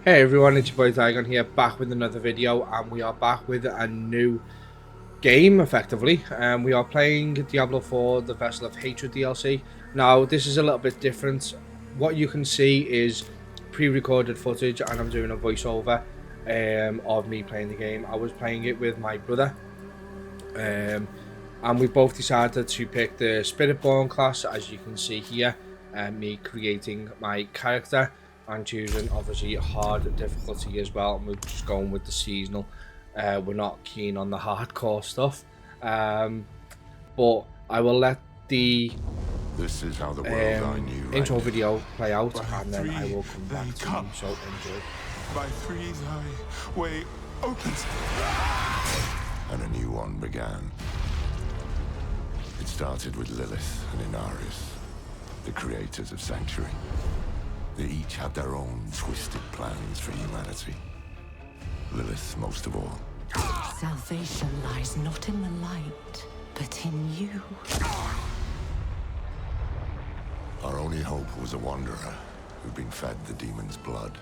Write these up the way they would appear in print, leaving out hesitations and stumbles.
Hey everyone, it's your boy Zygon here, back with another video, and we are back with a new game, effectively. We are playing Diablo 4, the Vessel of Hatred DLC. Now, this is a little bit different. What you can see is pre-recorded footage, and I'm doing a voiceover of me playing the game. I was playing it with my brother, and we both decided to pick the Spiritborn class, as you can see here, me creating my character and choosing obviously hard difficulty as well, and we're just going with the seasonal. We're not keen on the hardcore stuff, but I will let the This is how the world I knew intro ended. video play out, By and then I three, will come they back to come. you, so enjoy. By three, thy way opens. And a new one began. It started with Lilith and Inarius, the creators of Sanctuary. They each had their own twisted plans for humanity. Lilith most of all. Salvation lies not in the light, but in you. Our only hope was a wanderer who'd been fed the demon's blood.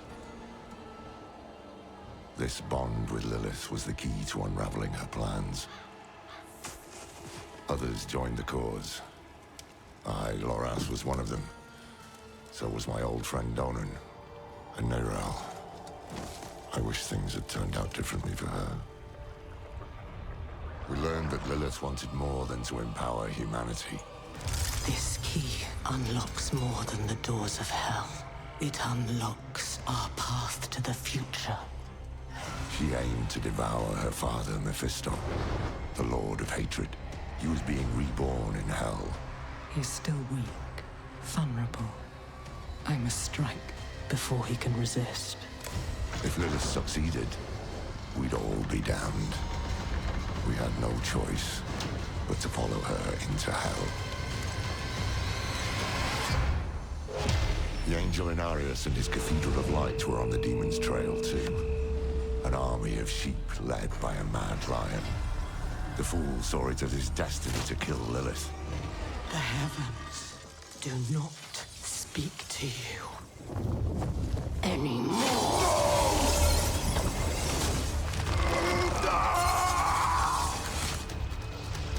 This bond with Lilith was the key to unraveling her plans. Others joined the cause. I, Loras, was one of them. So was my old friend Donan, and Nerel. I wish things had turned out differently for her. We learned that Lilith wanted more than to empower humanity. This key unlocks more than the doors of hell. It unlocks our path to the future. She aimed to devour her father, Mephisto, the Lord of Hatred. He was being reborn in hell. He's still weak, vulnerable. I must strike before he can resist. If Lilith succeeded, we'd all be damned. We had no choice but to follow her into hell. The angel Inarius and his Cathedral of Light were on the demon's trail too. An army of sheep led by a mad lion. The fool saw it as his destiny to kill Lilith. The heavens do not speak to you anymore.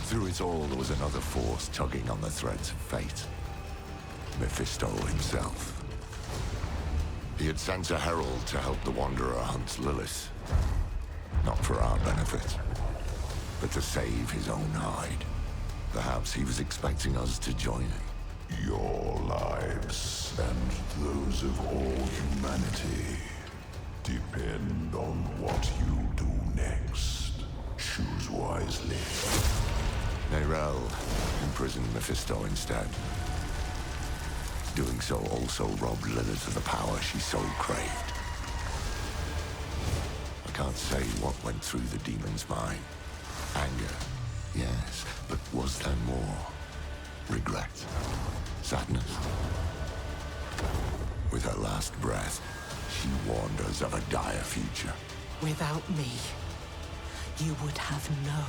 Through it all, there was another force tugging on the threads of fate. Mephisto himself. He had sent a herald to help the Wanderer hunt Lilith. Not for our benefit, but to save his own hide. Perhaps he was expecting us to join him. Your lives and those of all humanity depend on what you do next. Choose wisely. Nerel imprisoned Mephisto instead. Doing so also robbed Lilith of the power she so craved. I can't say what went through the demon's mind. Anger, yes, but was there more? Regret? Sadness? With her last breath, she warned us of a dire future. Without me, you would have no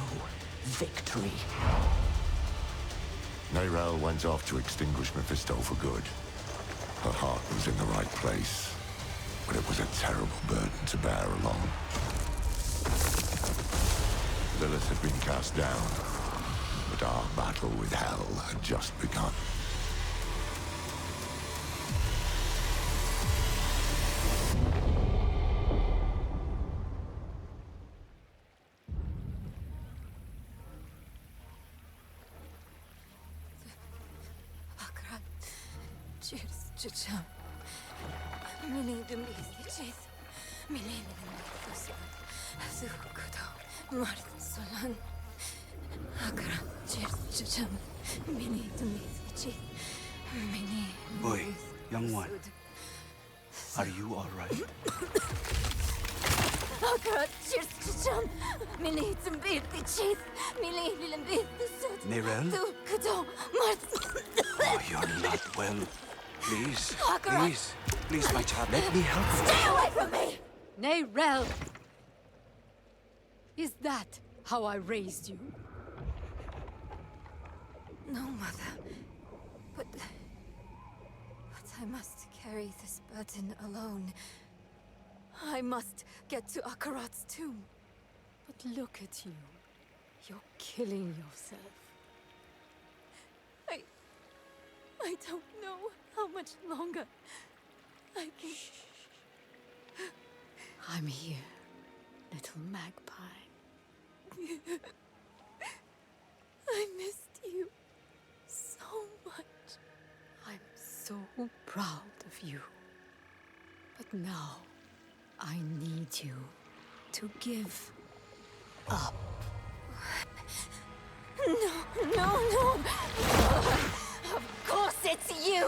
victory. Nerel went off to extinguish Mephisto for good. Her heart was in the right place, but it was a terrible burden to bear alone. Lilith had been cast down, but our battle with hell had just begun. Çiçeğim. Mileydim izleyeceğiz. Mileydim izleyeceğiz. Zıkkıda Mart solan. Akra çiçeğim. Mileydim izleyeceğiz. Boy, young one, are you all right? Akra çiçeğim. Mileydim izleyeceğiz. Mileydim izleyeceğiz. Nerel? Zıkkıda Mart. Oh, you're not well. Please, Akra. please, my child, let me help you. Stay away from me! Nerel! Is that how I raised you? No, Mother. But I must carry this burden alone. I must get to Akarat's tomb. But look at you. You're killing yourself. I don't know how much longer I can... I'm here, little magpie. I missed you so much. I'm so proud of you. But now, I need you to give up. No. Of course it's you.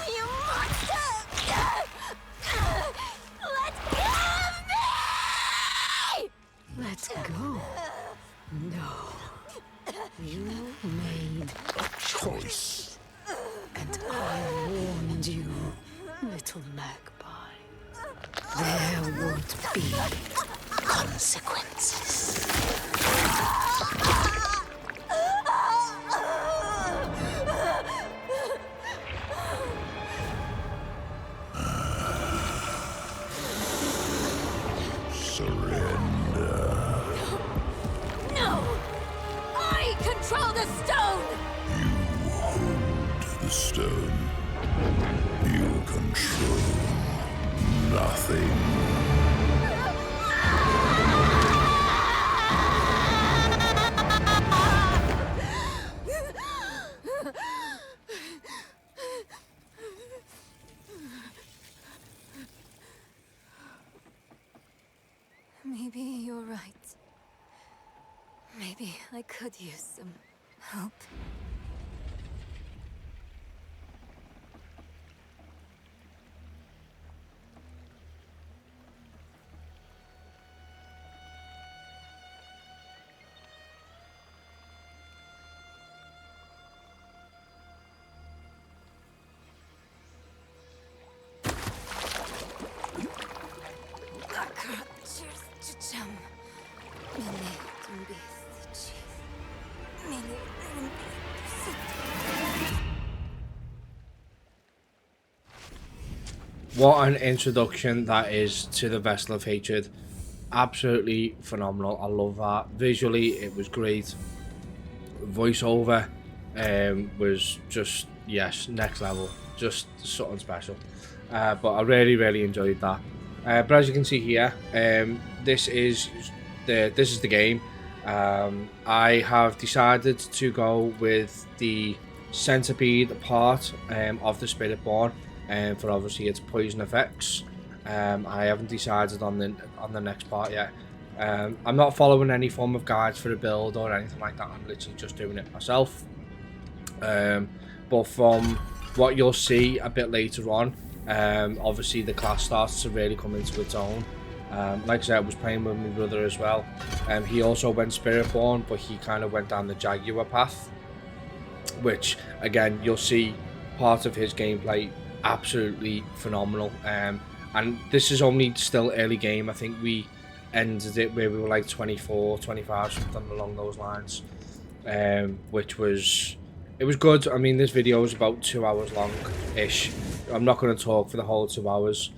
You monster. Let go of me! Let go. No. You made a choice. And I warned you, little magpie. There would be consequences. Surrender. No! I control the stone! You hold the stone. You control nothing. Maybe you're right. Maybe I could use some help. What an introduction that is to the Vessel of Hatred. Absolutely phenomenal. I love that. Visually, it was great. Voiceover was just, yes, next level. Just something special. But I really enjoyed that. But as you can see here, this is the game. I have decided to go with the centipede part of the Spiritborn. For obviously its poison effects. I haven't decided on the next part yet. I'm not following any form of guides for the build or anything like that. I'm literally just doing it myself. But from what you'll see a bit later on, obviously the class starts to really come into its own. Like I said, I was playing with my brother as well. He also went Spiritborn, but he kind of went down the Jaguar path, which again you'll see part of his gameplay. Absolutely phenomenal. And this is only still early game. I think we ended it where we were like 24, 25, something along those lines, which was, it was good. I mean, this video is about 2 hours long ish. I'm not going to talk for the whole 2 hours,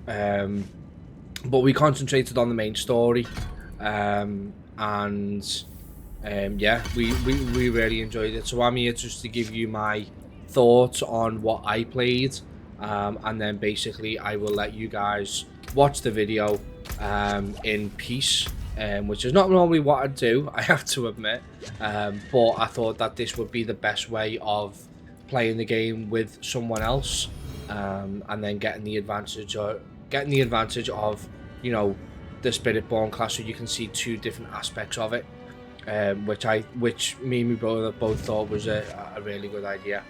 but we concentrated on the main story, and yeah, we really enjoyed it. So I'm here just to give you my thoughts on what I played, and then basically I will let you guys watch the video in peace, which is not normally what I do, I have to admit, but I thought that this would be the best way of playing the game with someone else, and then getting the advantage of, you know, the Spiritborn class, so you can see two different aspects of it, which me and my brother both thought was a really good idea.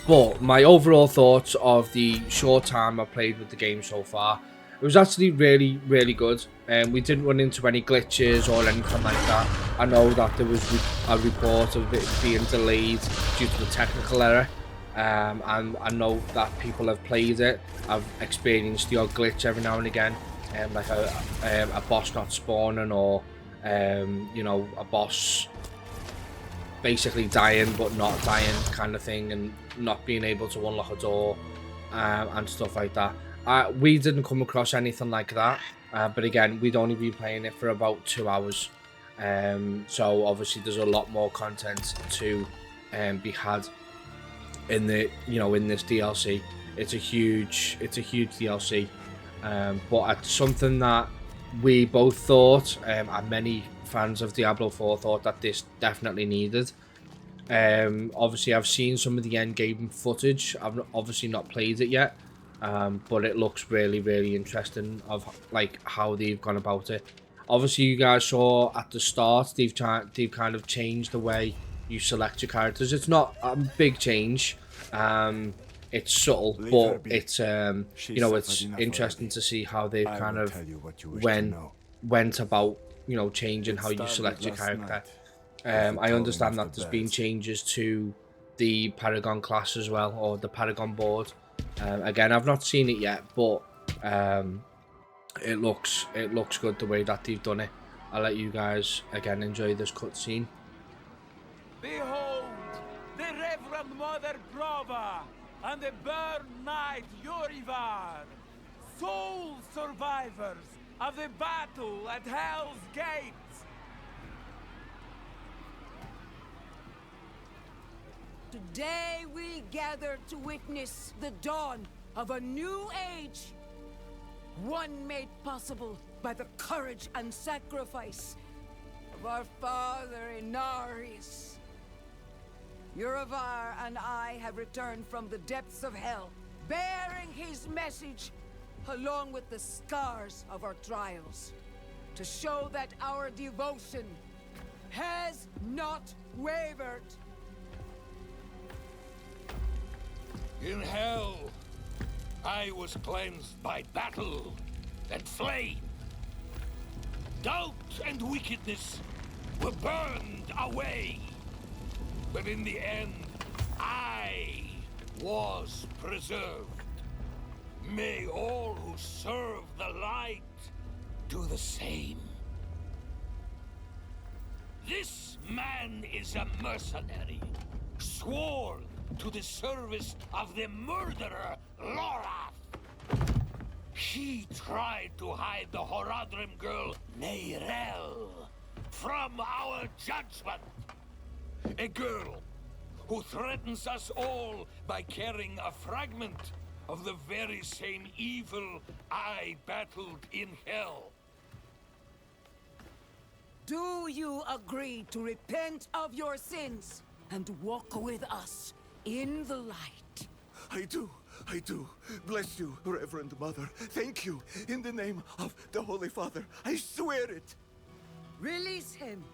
But my overall thoughts of the short time I played with the game so far, it was actually really good. We didn't run into any glitches or anything like that. I know that there was a report of it being delayed due to the technical error, and I know that people have played it. I've experienced the odd glitch every now and again, like a boss not spawning, or you know, a boss basically dying but not dying kind of thing, and not being able to unlock a door. and stuff like that. We didn't come across anything like that, but again, we'd only been playing it for about 2 hours. So obviously there's a lot more content to be had in the in this DLC. It's a huge DLC, but it's something that we both thought, and many fans of Diablo 4 thought that this definitely needed. Obviously I've seen some of the end game footage. I've obviously not played it yet, but it looks really interesting of like how they've gone about it. Obviously you guys saw at the start they've kind of changed the way you select your characters. It's not a big change, it's subtle, but it's it's interesting to see how they've kind of went about changing how you select your character. I understand that there's been changes to the Paragon class as well, or the Paragon board. Again, I've not seen it yet, but it looks good the way that they've done it. I'll let you guys again enjoy this cutscene. Behold, the Reverend Mother Brava and the Burn Knight Yorivar, sole survivors of the battle at Hell's Gate. Today we gather to witness the dawn of a new age. One made possible by the courage and sacrifice of our father Inarius. Yorivar and I have returned from the depths of hell, bearing his message along with the scars of our trials, to show that our devotion has not wavered. In hell, I was cleansed by battle and flame. Doubt and wickedness were burned away. But in the end, I was preserved. May all who serve the light do the same. This man is a mercenary, sworn to the service of the murderer, Lorath. He tried to hide the Horadrim girl, Neyrel, from our judgment. A girl who threatens us all by carrying a fragment of the very same evil I battled in hell. Do you agree to repent of your sins and walk with us in the light? I do. Bless you, Reverend Mother. Thank you. In the name of the Holy Father, I swear it. Release him.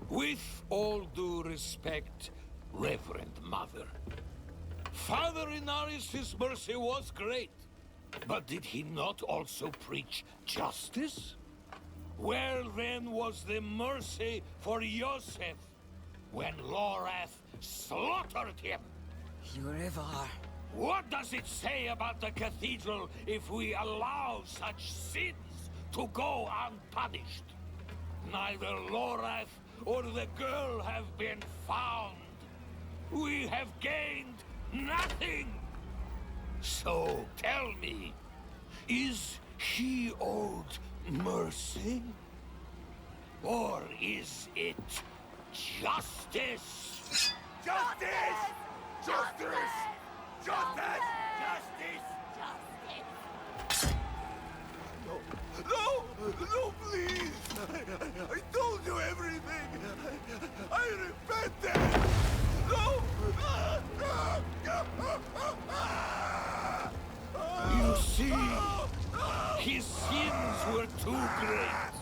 With all due respect, Reverend Mother, Father Inarius' mercy was great, but did he not also preach justice? Where then was the mercy for Yosef when Lorath slaughtered him? Yorivar. What does it say about the cathedral if we allow such sins to go unpunished? Neither Lorath or the girl have been found. We have gained nothing. So tell me, is he owed mercy? Or is it justice? Justice! Justice! Justice! Justice! No, please! I told you everything! I repented! No! You see, his sins were too great,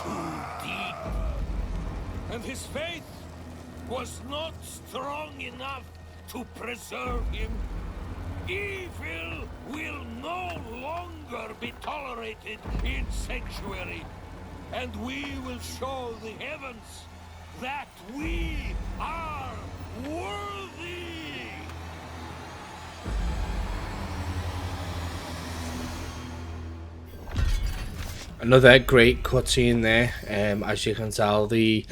too deep, and his faith was not strong enough to preserve him. Evil will no longer be tolerated in Sanctuary, and we will show the heavens that we are worthy! Another great cutscene there. As you can tell, the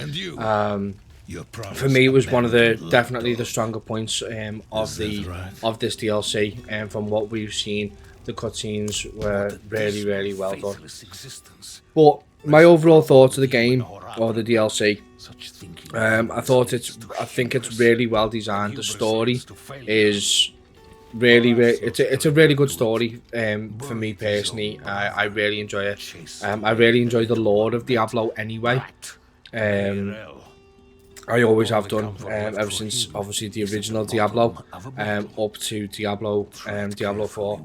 for me, it was one of the definitely the stronger points of this DLC, and from what we've seen, the cutscenes were really well done. But my overall thoughts of the game or the DLC, I think it's really well designed. The story is it's a really good story for me personally. I really enjoy it. I really enjoy the lore of Diablo anyway. I always have done ever since obviously the original Diablo up to Diablo 4.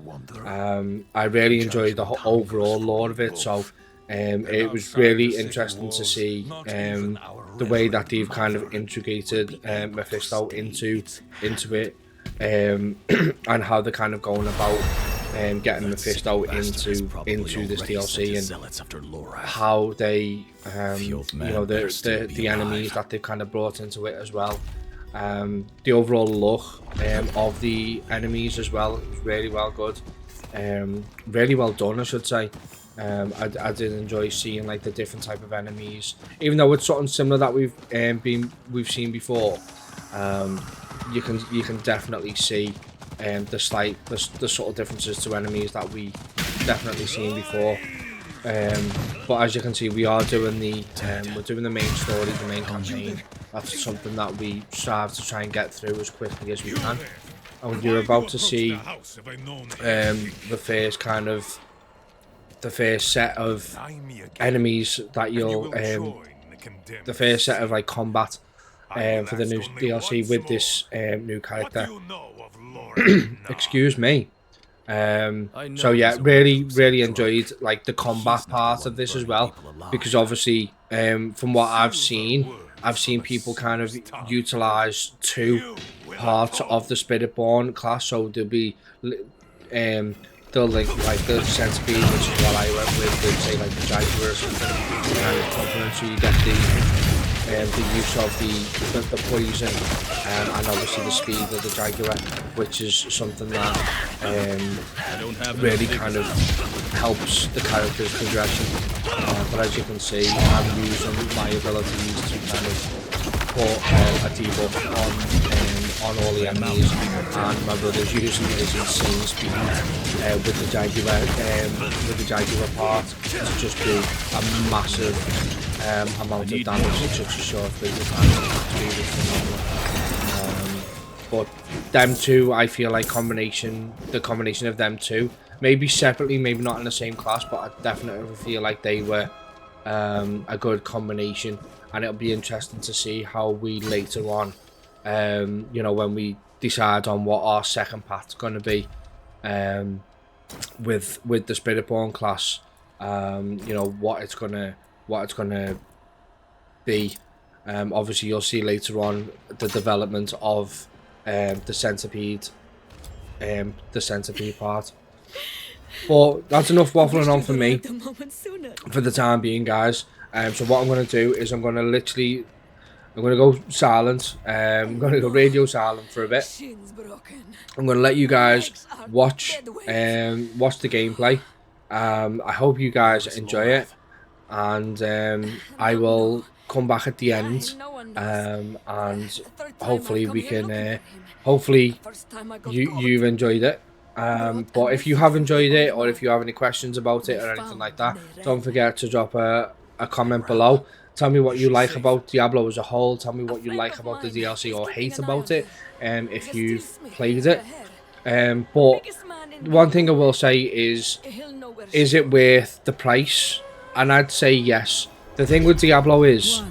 I really enjoyed the overall lore of it, so it was really interesting to see the way that they've kind of integrated Mephisto into it, and how they're kind of going about getting Mephisto into this DLC, and how they the enemies that they've kind of brought into it as well. The overall look of the enemies as well is really well good, really well done, I should say. I did enjoy seeing like the different type of enemies, even though it's something similar that we've seen before. You can definitely see the subtle differences to enemies that we definitely seen before. But as you can see, we are doing we're doing the main story, the main campaign. That's something that we strive to try and get through as quickly as we can. And you're about to see the first set of enemies that you'll the first set of like combat for the new DLC with this new character. Excuse me. So yeah, really enjoyed like the combat part of this as well, because obviously from what I've seen people kind of utilize two parts of the Spiritborn class. So there'll be they'll link like the centipede, which is what I went with say like the jaguar or something, kind of component, so you get the use of the poison and obviously the speed of the jaguar, which is something that really kind of helps the character's progression. But as you can see, I'm using my abilities to kind of put a debuff on all the enemies, and my brother's using his insane speed with the jaguar part to just do a massive amount of damage in such a short period of time. But them two, I feel like the combination of them two, maybe separately, maybe not in the same class, but I definitely feel like they were a good combination, and it'll be interesting to see how we later on, when we decide on what our second path's going to be with the Spiritborn class, what it's gonna be. Obviously you'll see later on the development of the centipede part. But that's enough waffling on for me for the time being, guys. So what I'm going to do is I'm going to go silent. I'm going to go radio silent for a bit. I'm going to let you guys watch the gameplay. I hope you guys enjoy it, and I will come back at the end, and hopefully we can hopefully you've enjoyed it. But if you have enjoyed it, or if you have any questions about it or anything like that, don't forget to drop a comment below. Tell me what you like about Diablo as a whole. Tell me what you like about the DLC or hate about it, if you've played it. But one thing I will say is it worth the price? And I'd say yes. The thing with Diablo is,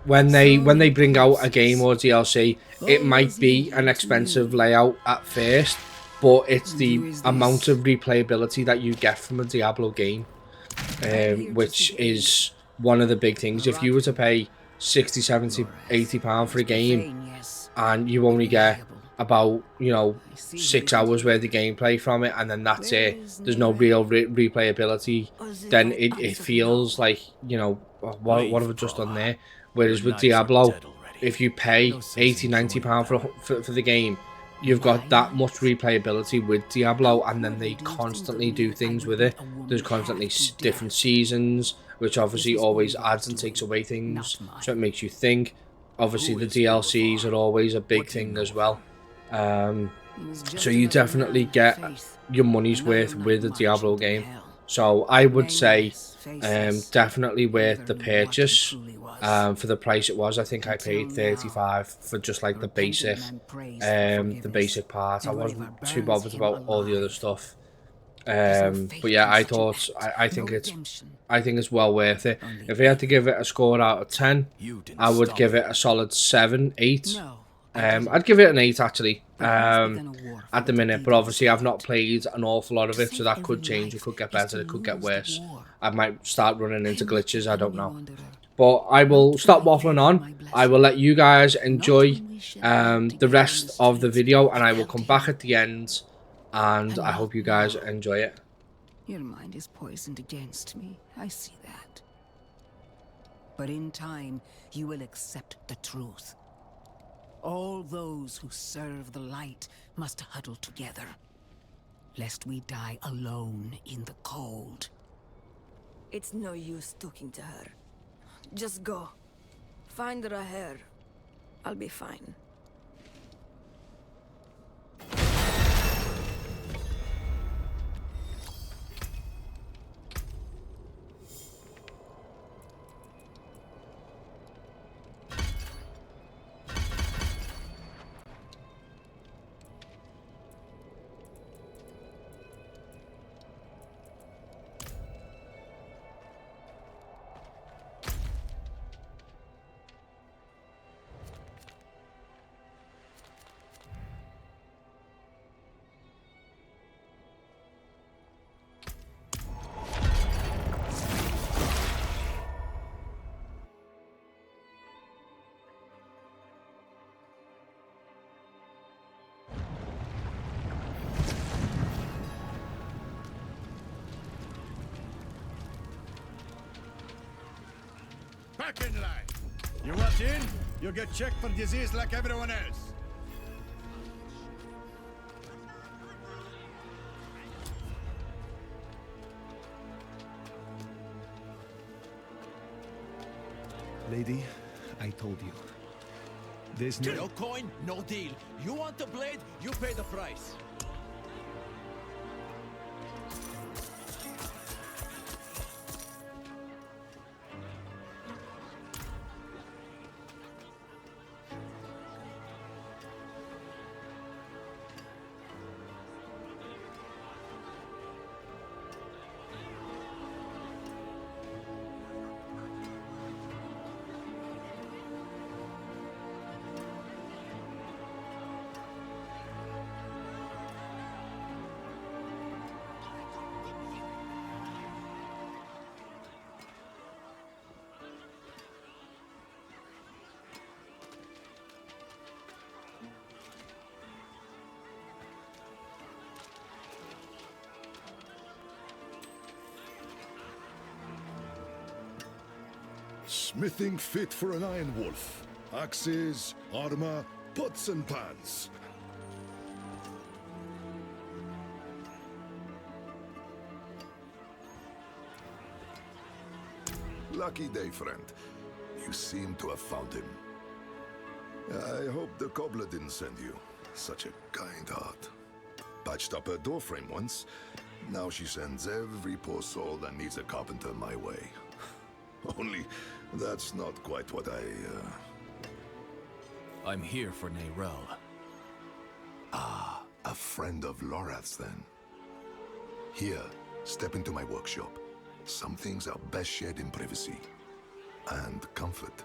when they bring out a game or DLC, it might be an expensive layout at first, but it's the amount of replayability that you get from a Diablo game, which is one of the big things. If you were to pay 60, 70, 80 pound for a game, and you only get about 6 hours worth of gameplay from it, and then that's it, there's no real replayability, then it feels like, what have I just done there? Whereas with Diablo, if you pay 80, 90 pound for the game, you've got that much replayability with Diablo, and then they constantly do things with it. There's constantly different seasons, which obviously always adds and takes away things, so it makes you think. Obviously the DLCs are always a big thing as well. So you definitely get your money's worth with the Diablo game. So I would say definitely worth the purchase for the price it was. I think I paid 35 for just like the basic part. I wasn't too bothered about all the other stuff. But yeah, I think it's well worth it. If I had to give it a score out of 10, I would give it a solid 7, 8. I'd give it an 8 actually. At the minute, but obviously I've not played an awful lot of it, so that could change. It could get better, it could get worse. I might start running into glitches, I don't know. But I will stop waffling on. I will let you guys enjoy the rest of the video, and I will come back at the end, and I hope you guys enjoy it. Your mind is poisoned against me. I see that. But in time, you will accept the truth. All those who serve the light must huddle together, lest we die alone in the cold. It's no use talking to her. Just go. Find Raher. I'll be fine. Back in line. You walk in, you get checked for disease like everyone else. Lady, I told you. There's no coin, no deal. You want the blade, you pay the price. Smithing fit for an iron wolf. Axes, armor, pots and pans. Lucky day, friend. You seem to have found him. I hope the cobbler didn't send you. Such a kind heart. Patched up her doorframe once. Now she sends every poor soul that needs a carpenter my way. Only, that's not quite what I'm here for Neyrel. Ah, a friend of Lorath's then. Here, step into my workshop. Some things are best shared in privacy. And comfort.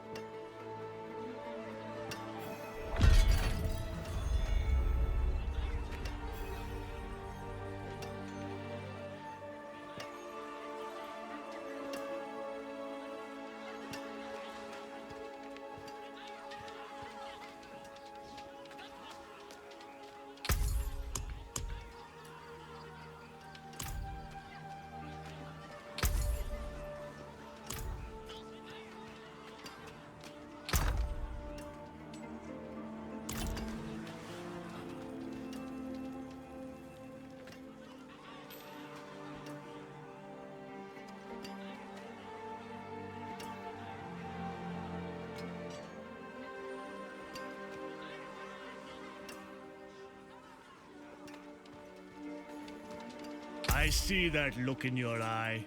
I see that look in your eye.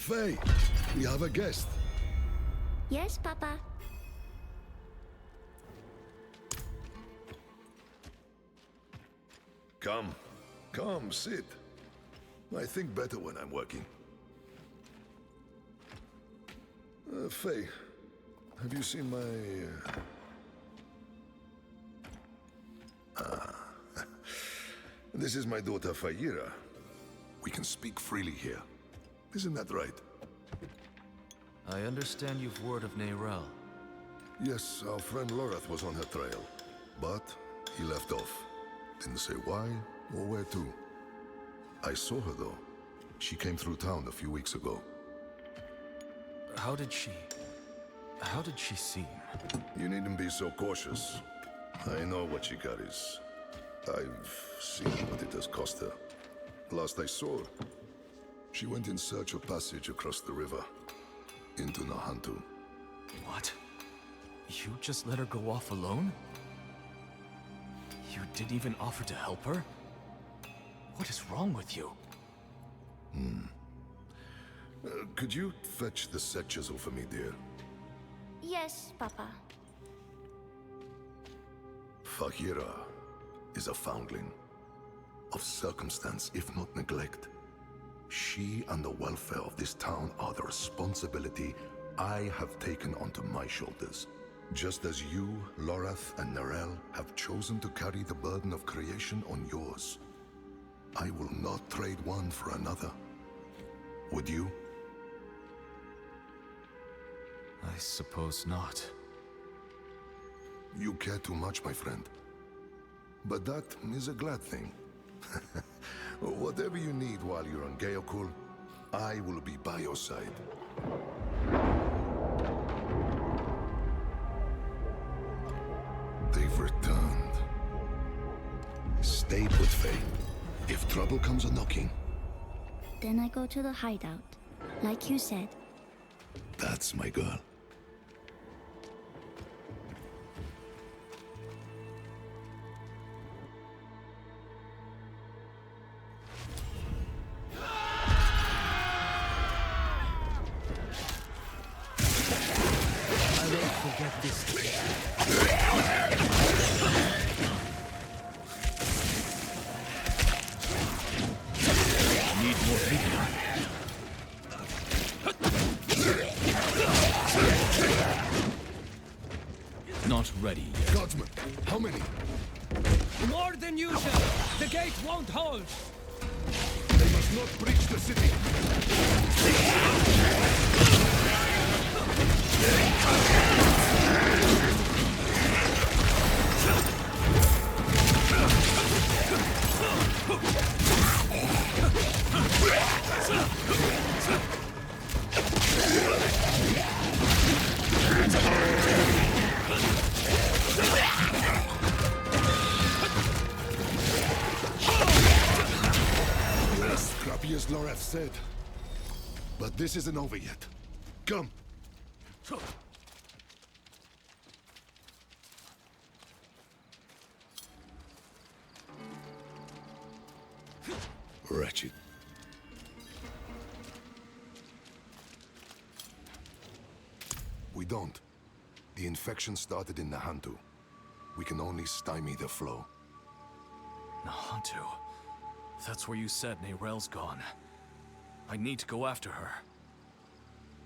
Faye, we have a guest. Yes, Papa. Come, sit. I think better when I'm working. Faye, have you seen my... This is my daughter, Fayira. We can speak freely here. Isn't that right? I understand you've word of Neyrelle. Yes, our friend Lorath was on her trail, but he left off. Didn't say why or where to. I saw her though. She came through town a few weeks ago. How did she seem? You needn't be so cautious. I know what she carries. I've seen what it has cost her. Last I saw her, she went in search of passage across the river, into Nahantu. What? You just let her go off alone? You didn't even offer to help her? What is wrong with you? Could you fetch the set chisel for me, dear? Yes, Papa. Fahira is a foundling. Of circumstance, if not neglect. She and the welfare of this town are the responsibility I have taken onto my shoulders. Just as you, Lorath, and Neyrelle have chosen to carry the burden of creation on yours. I will not trade one for another. Would you? I suppose not. You care too much, my friend. But that is a glad thing. Whatever you need while you're on Geokul, I will be by your side. They've returned. Stay put, Faye. If trouble comes a-knocking... Then I go to the hideout, like you said. That's my girl. Forget this. Need more vigor. Not ready yet. Guardsmen, how many? More than usual. The gate won't hold. They must not breach the city. Scrappy as Lorath said. But this isn't over yet. Come. Wretched. We don't. The infection started in Nahantu. We can only stymie the flow. Nahantu? That's where you said Neyrelle's gone. I need to go after her.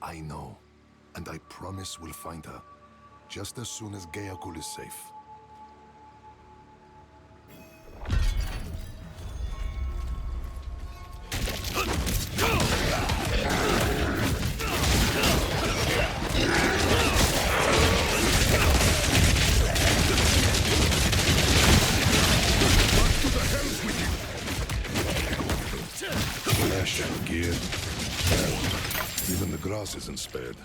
I know. And I promise we'll find her. Just as soon as Geokul is safe. grass isn't spared.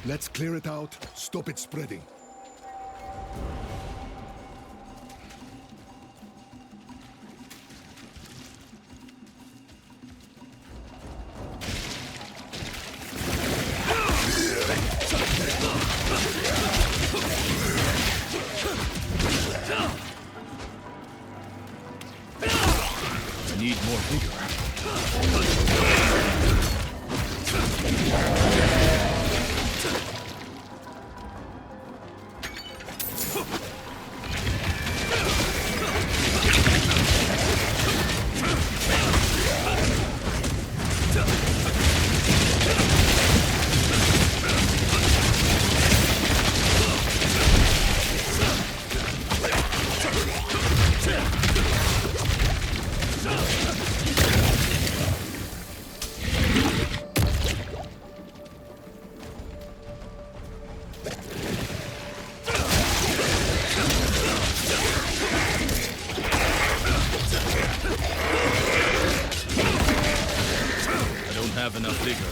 Let's clear it out, stop it spreading. Need more vigor. Have enough vigor.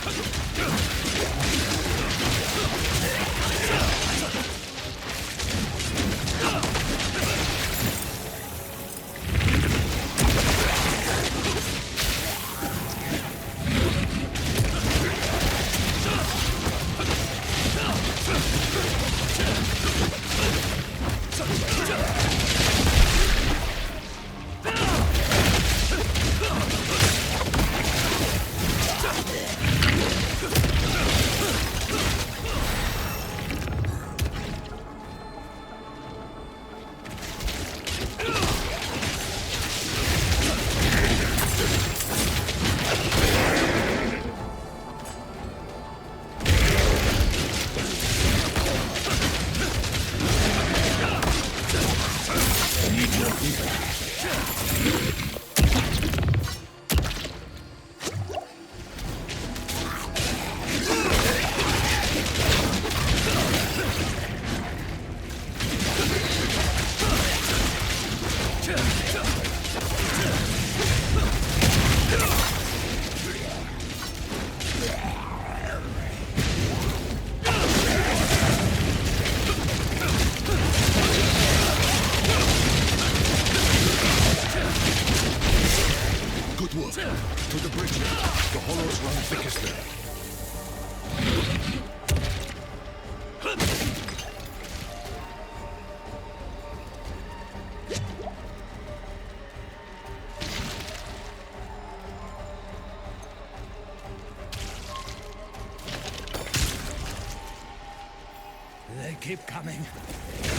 keep coming.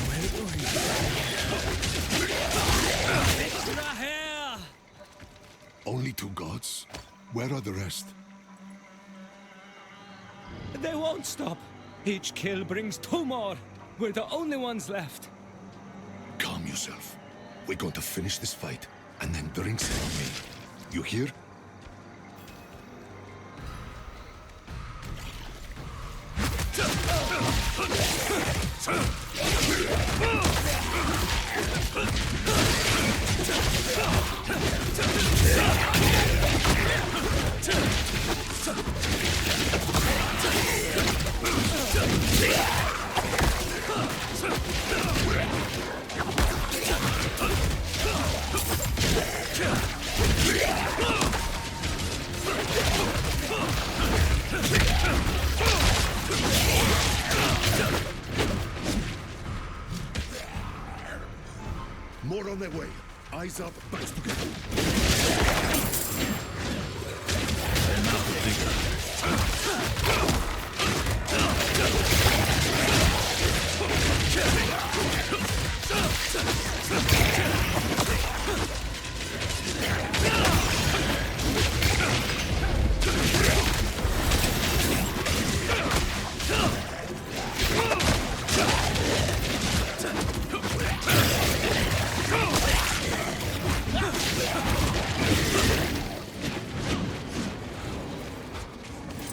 We're going to the hair! Only 2 gods? Where are the rest? They won't stop. Each kill brings 2 more. We're the only ones left. Calm yourself. We're going to finish this fight, and then drinks on me. You hear? More on their way. Eyes up, backs together.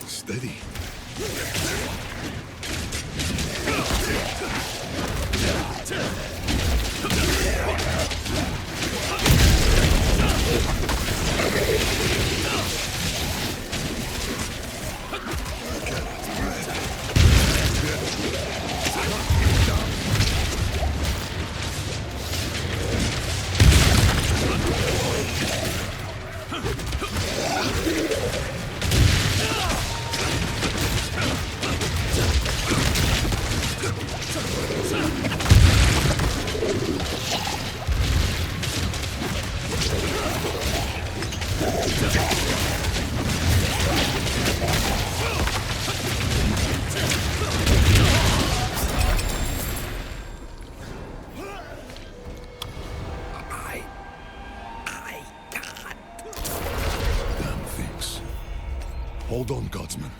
Steady. Hold on, Godsman.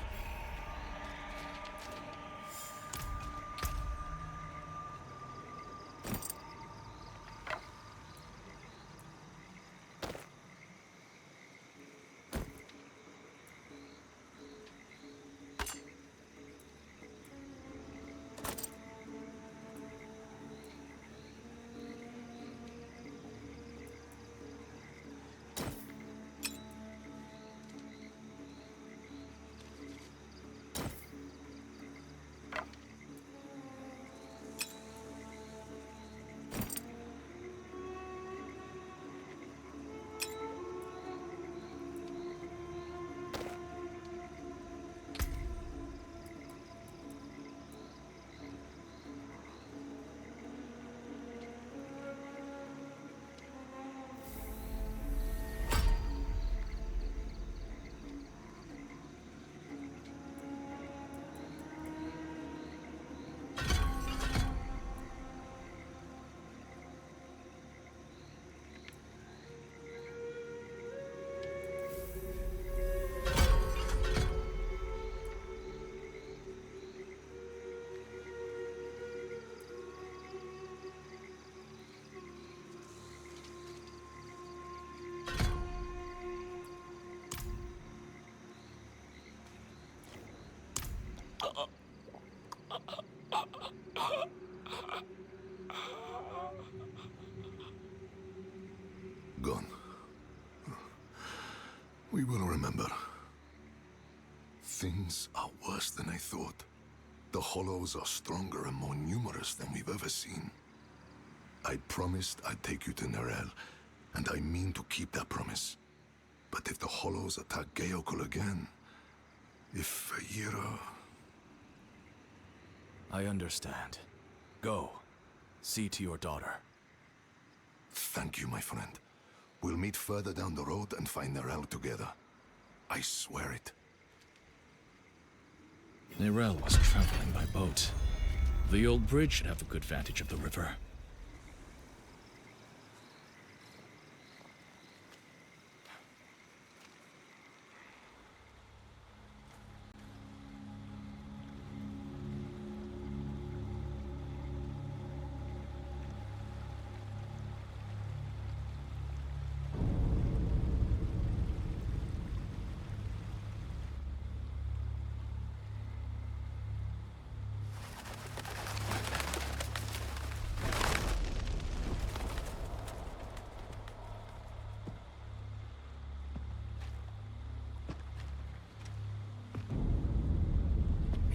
Gone. We will remember. Things are worse than I thought. The Hollows are stronger and more numerous than we've ever seen. I promised I'd take you to Nerel, and I mean to keep that promise. But if the Hollows attack Geokul again, if Yira... I understand. Go. See to your daughter. Thank you, my friend. We'll meet further down the road and find Nerel together. I swear it. Nerel was traveling by boat. The old bridge should have a good vantage of the river.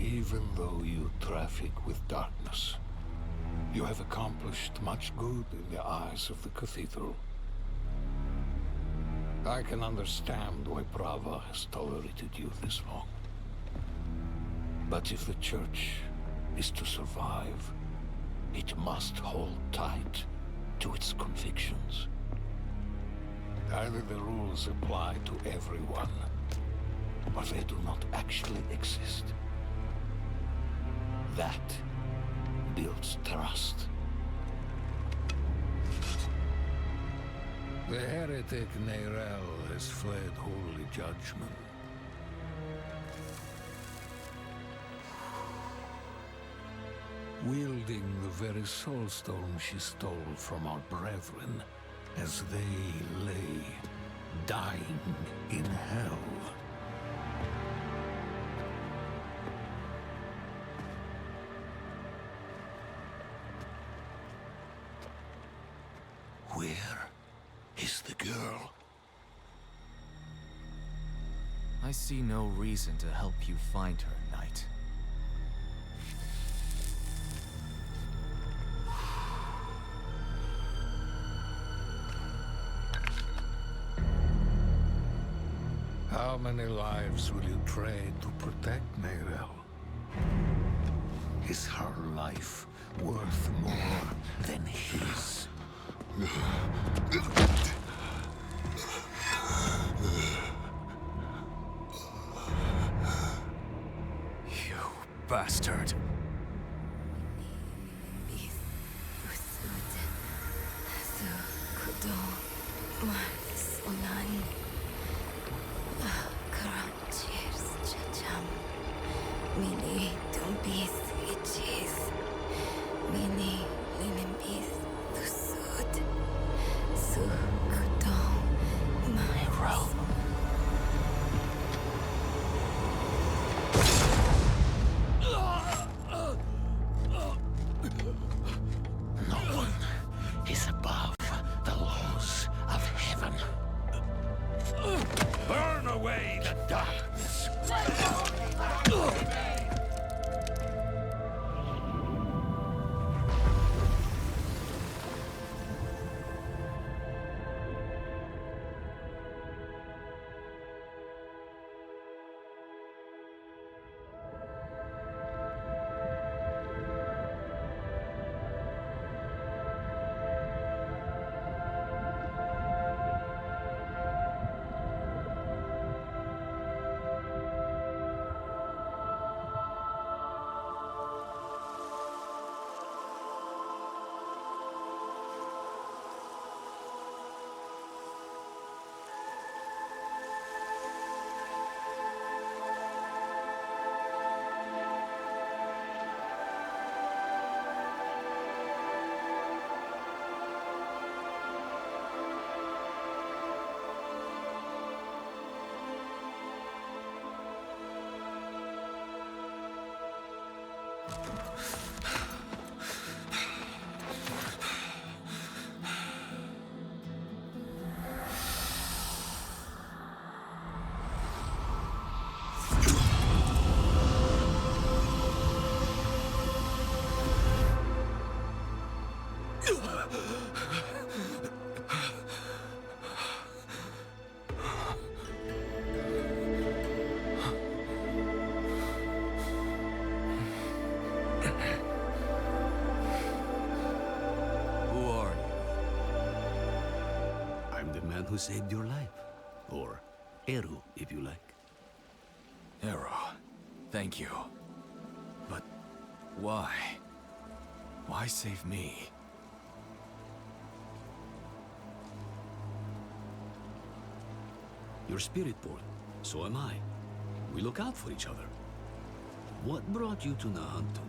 Even though you traffic with darkness, you have accomplished much good in the eyes of the cathedral. I can understand why Prava has tolerated you this long. But if the church is to survive, it must hold tight to its convictions. Either the rules apply to everyone, or they do not actually exist. That builds trust. The heretic Neyrel has fled holy judgment. Wielding the very soulstone she stole from our brethren as they lay dying in hell. Where is the girl? I see no reason to help you find her, Knight. How many lives will you trade to protect Neyrel? Is her life worth more than his? You bastard. Burn away the darkness! Who saved your life. Or Eru, if you like. Eru, thank you. But why? Why save me? You're Spiritborn. So am I. We look out for each other. What brought you to Nahantu?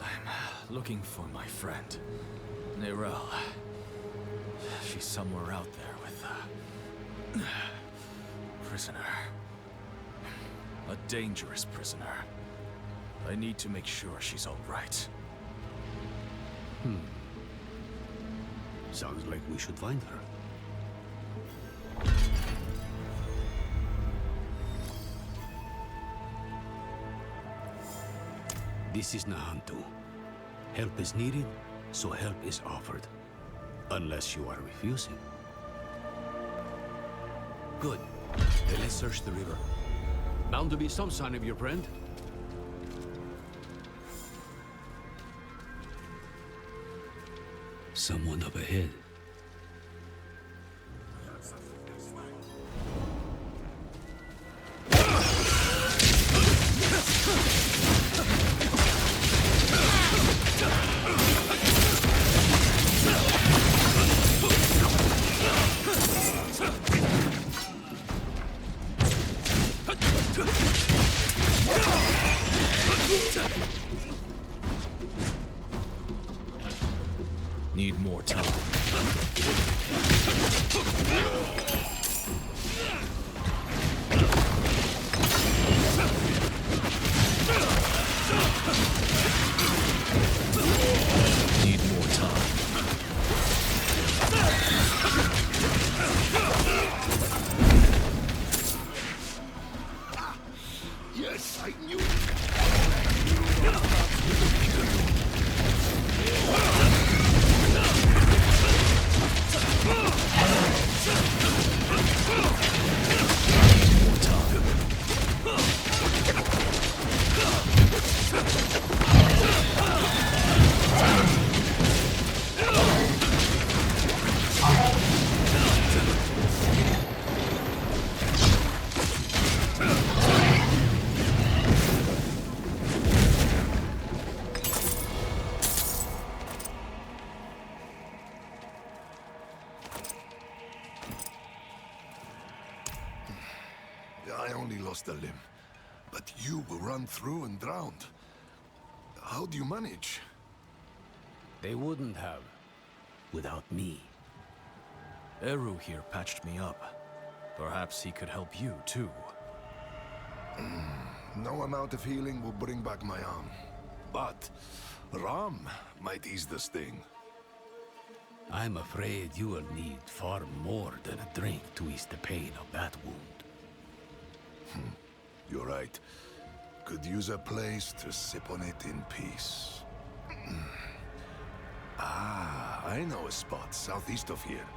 I'm looking for my friend, Nerel. She's somewhere out there with a prisoner. A dangerous prisoner. I need to make sure she's all right. Sounds like we should find her. This is Nahantu. Help is needed, so help is offered. Unless you are refusing. Good. Then let's search the river. Bound to be some sign of your friend. Someone up ahead. Need more time. Need more time. Yes, I knew I only lost a limb, but you were run through and drowned. How do you manage? They wouldn't have. Without me. Eru here patched me up. Perhaps he could help you, too. No amount of healing will bring back my arm. But Ram might ease the sting. I'm afraid you will need far more than a drink to ease the pain of that wound. You're right. Could use a place to sip on it in peace. I know a spot southeast of here.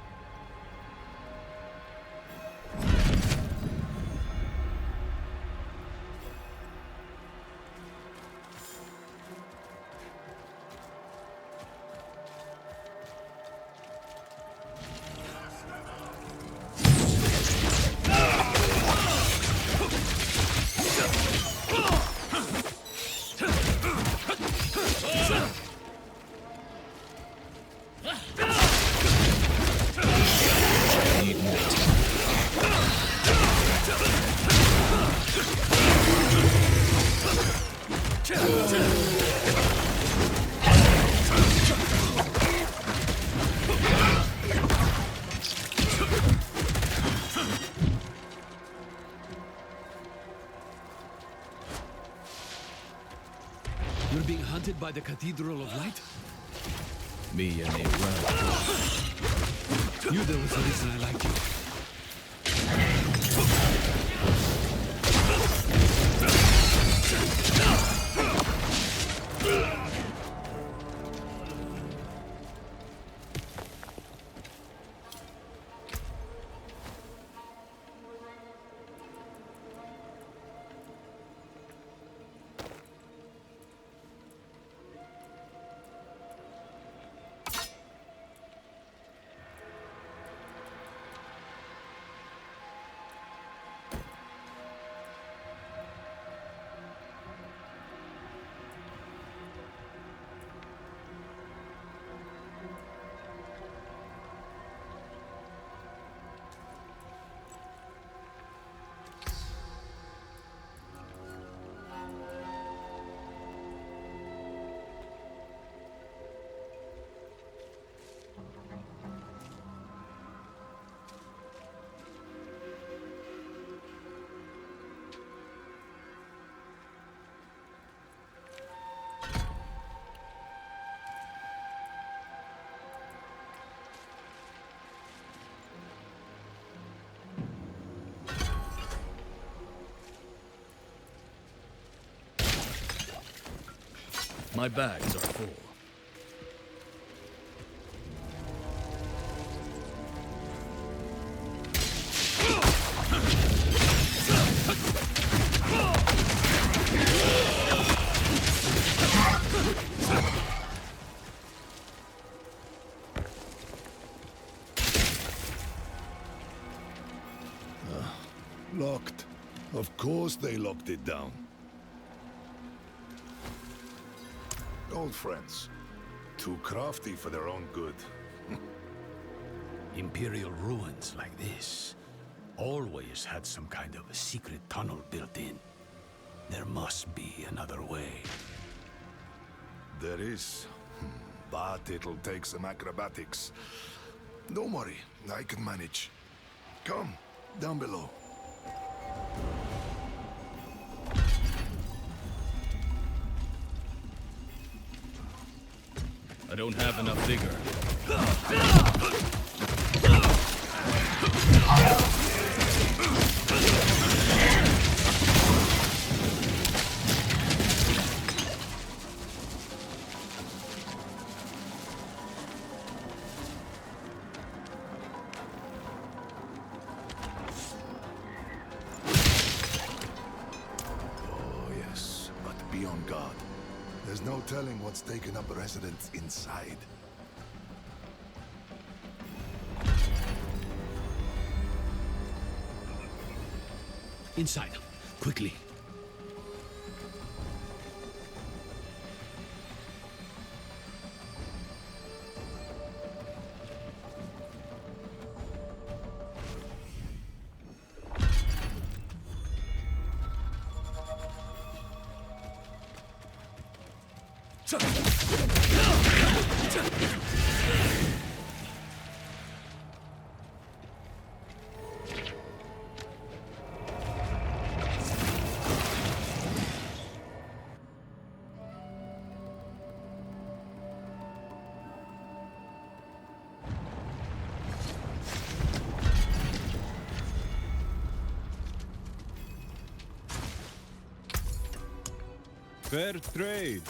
You're being hunted by the Cathedral of Light? Me and Nerel. You there was the reason I liked you. My bags are full. Locked. Of course they locked it down. Old friends. Too crafty for their own good. Imperial ruins like this always had some kind of a secret tunnel built in. There must be another way. There is. But it'll take some acrobatics. Don't worry, I can manage. Come, down below. I don't have enough vigor. Oh, yes, but be on guard. There's no telling what's taken up residence inside. Inside, quickly. Fair trade.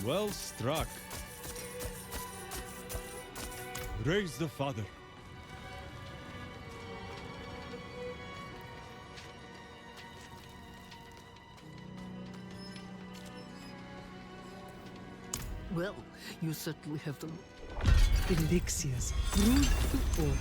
Well struck. Raise the father. Well, you certainly have the elixirs brewed to order.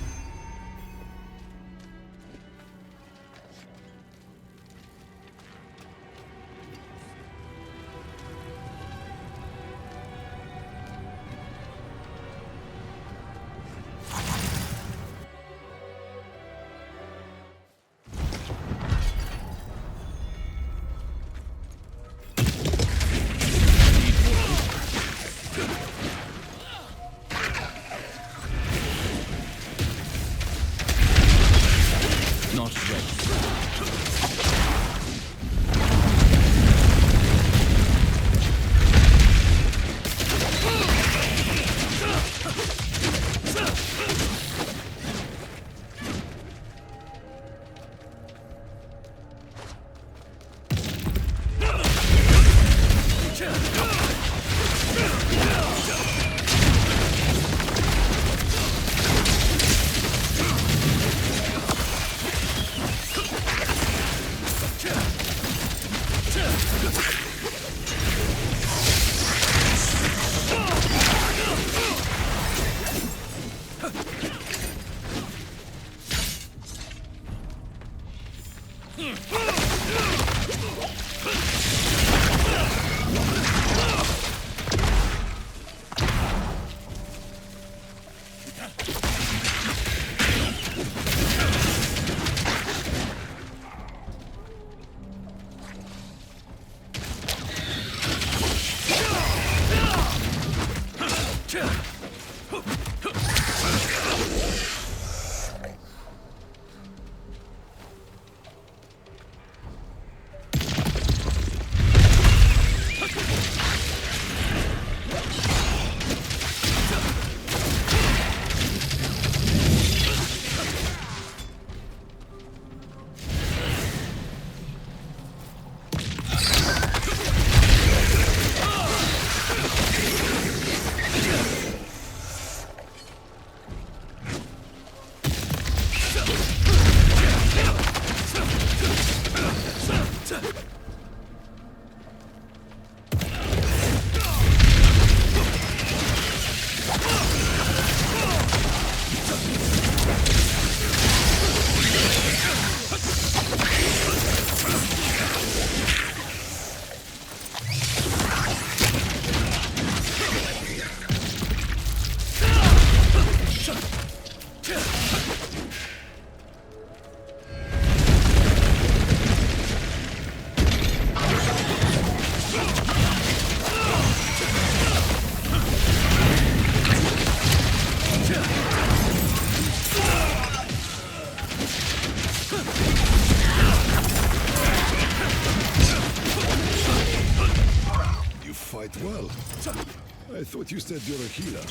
I thought you said you're a healer.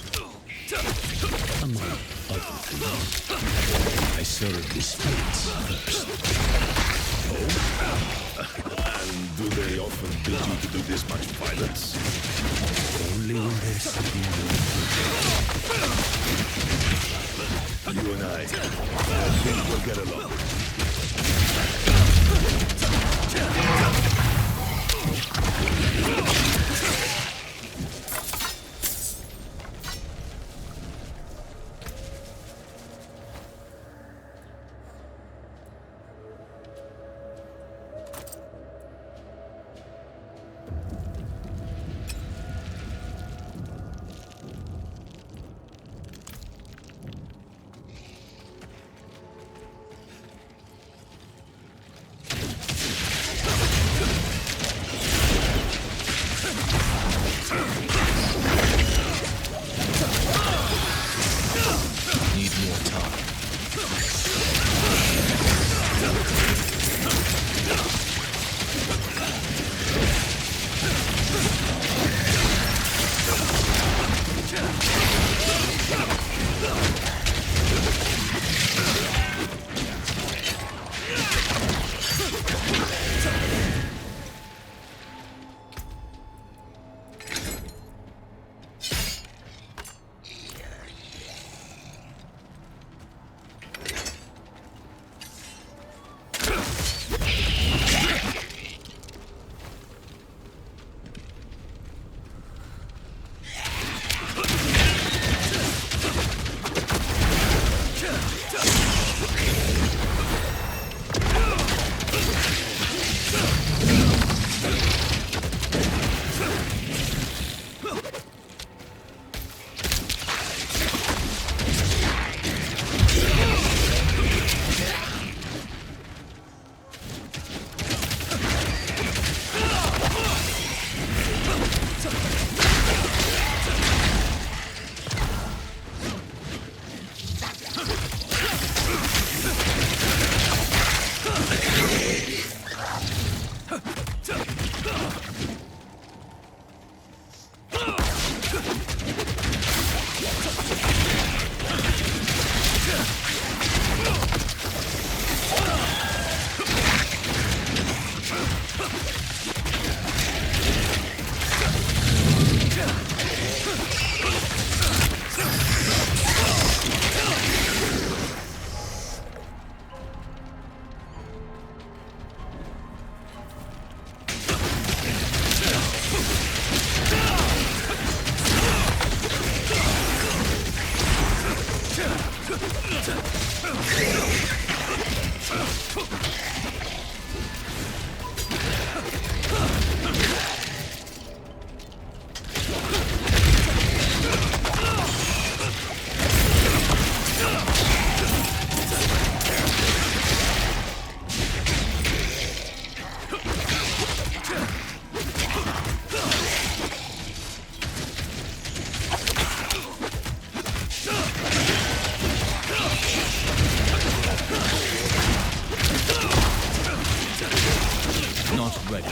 Among other things, I serve the spirits first. Oh? And do they often beat you to do this much violence? Only when there's something You and I think we'll get along. need more time. Not ready.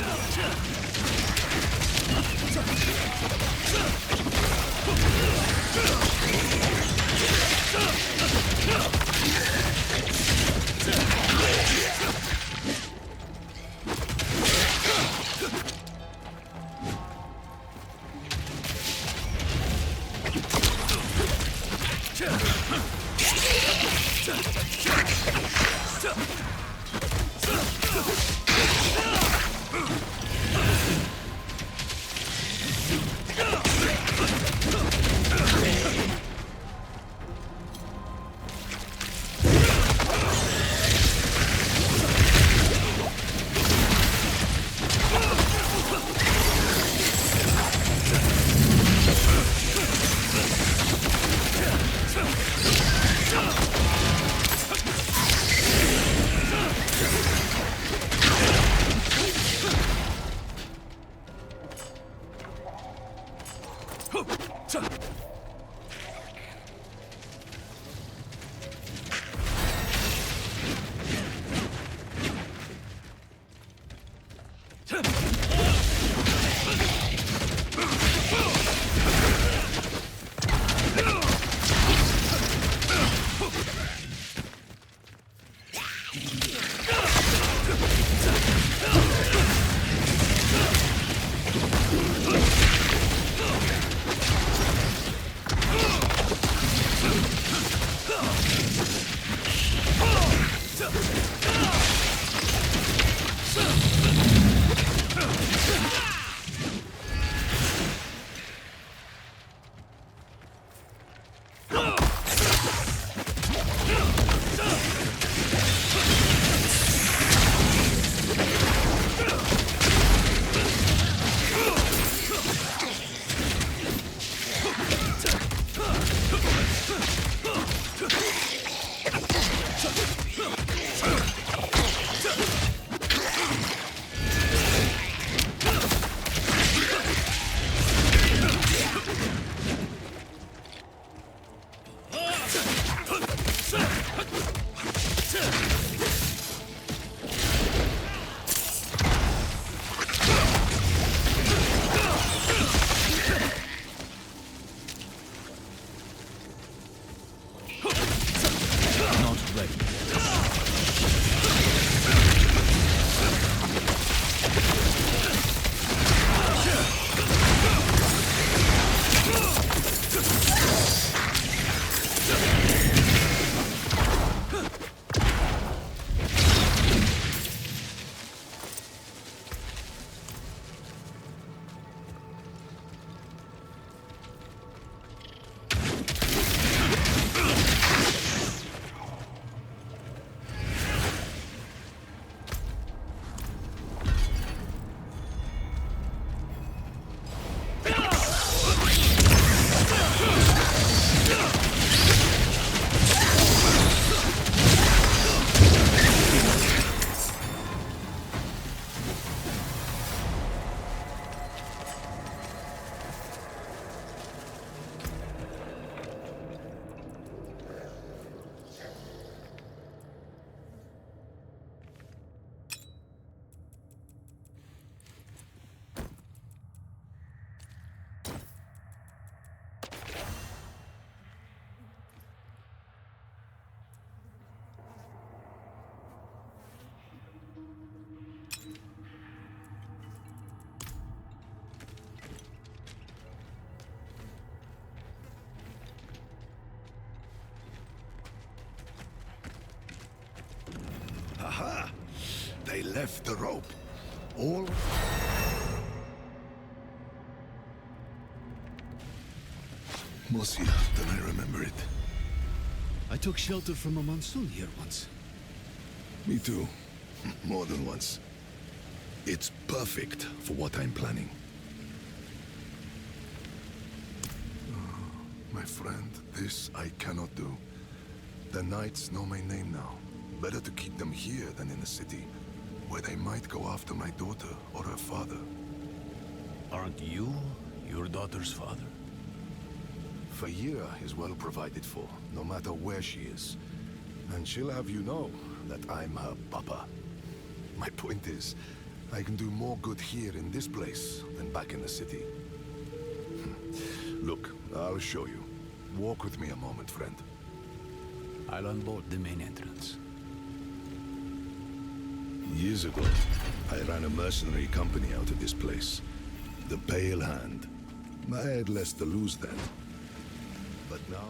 left the rope. All... Mosier, then I remember it. I took shelter from a monsoon here once. Me too. More than once. It's perfect for what I'm planning. My friend, this I cannot do. The knights know my name now. Better to keep them here than in the city, where they might go after my daughter or her father. Aren't you your daughter's father? Faira is well provided for, no matter where she is. And she'll have you know that I'm her papa. My point is, I can do more good here in this place than back in the city. Look, I'll show you. Walk with me a moment, friend. I'll unboard the main entrance. Years ago, I ran a mercenary company out of this place. The Pale Hand. I had less to lose then. But now...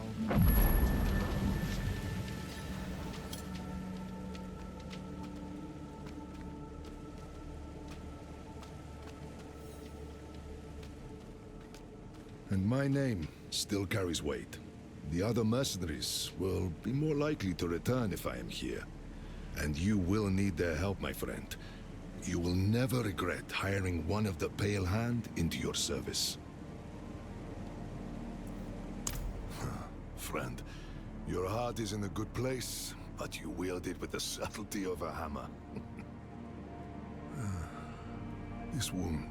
And my name still carries weight. The other mercenaries will be more likely to return if I am here. And you will need their help, my friend. You will never regret hiring one of the Pale Hand into your service. Friend, your heart is in a good place, but you wield it with the subtlety of a hammer. This wound,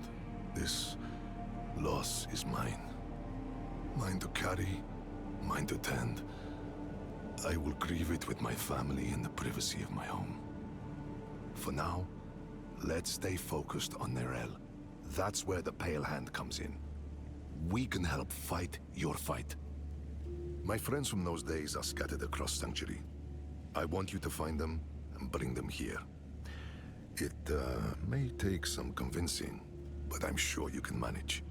this loss is mine. Mine to carry, mine to tend. I will grieve it with my family in the privacy of my home. For now, let's stay focused on Nerel. That's where the Pale Hand comes in. We can help fight your fight. My friends from those days are scattered across Sanctuary. I want you to find them and bring them here. It may take some convincing, but I'm sure you can manage.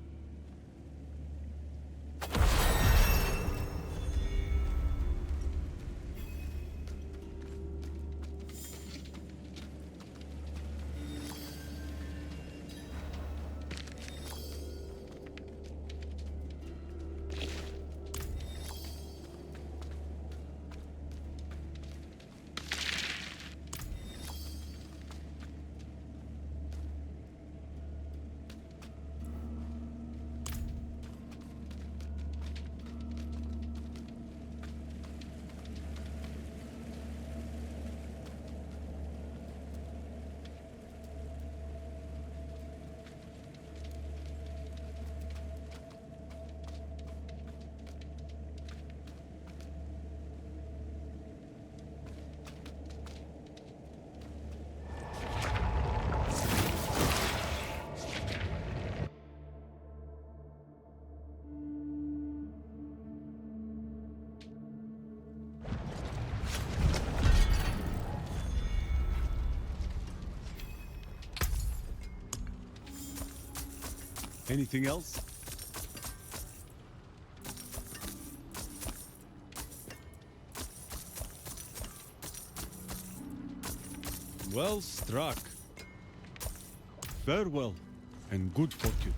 Anything else? Well struck. Farewell, and good fortune.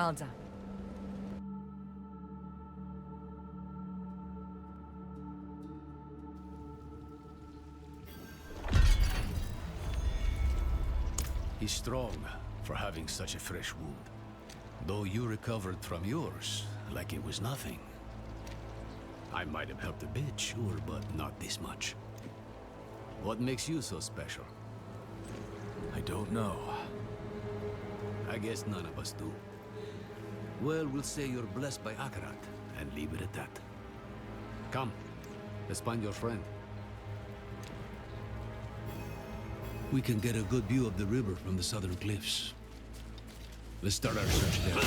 Well done. He's strong for having such a fresh wound. Though you recovered from yours like it was nothing. I might have helped a bit, sure, but not this much. What makes you so special? I don't know. I guess none of us do. Well, we'll say you're blessed by Akarat, and leave it at that. Come, let's find your friend. We can get a good view of the river from the southern cliffs. Let's start our search there.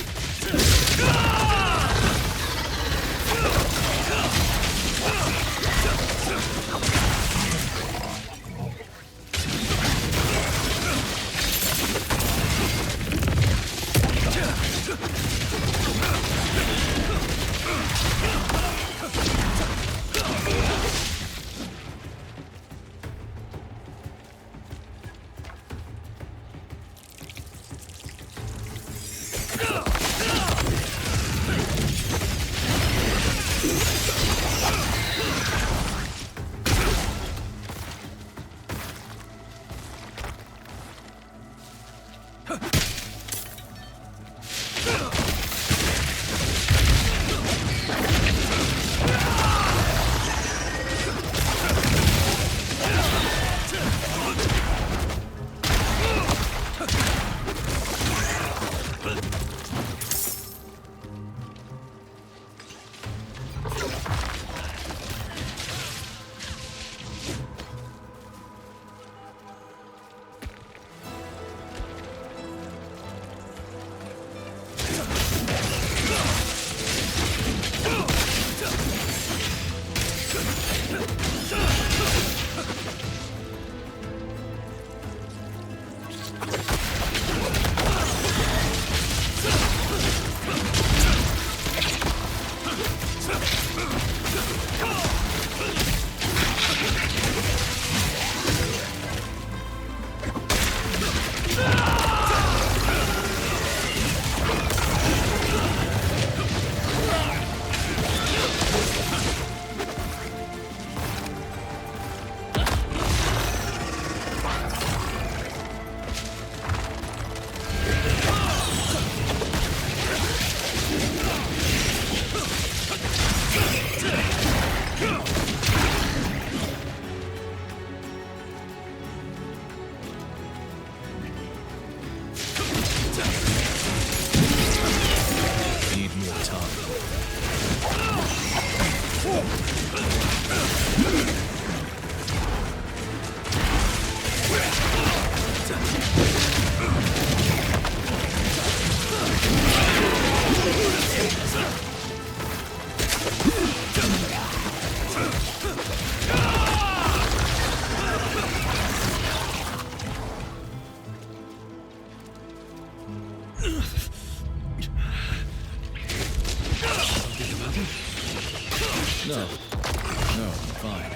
No. No, I'm fine.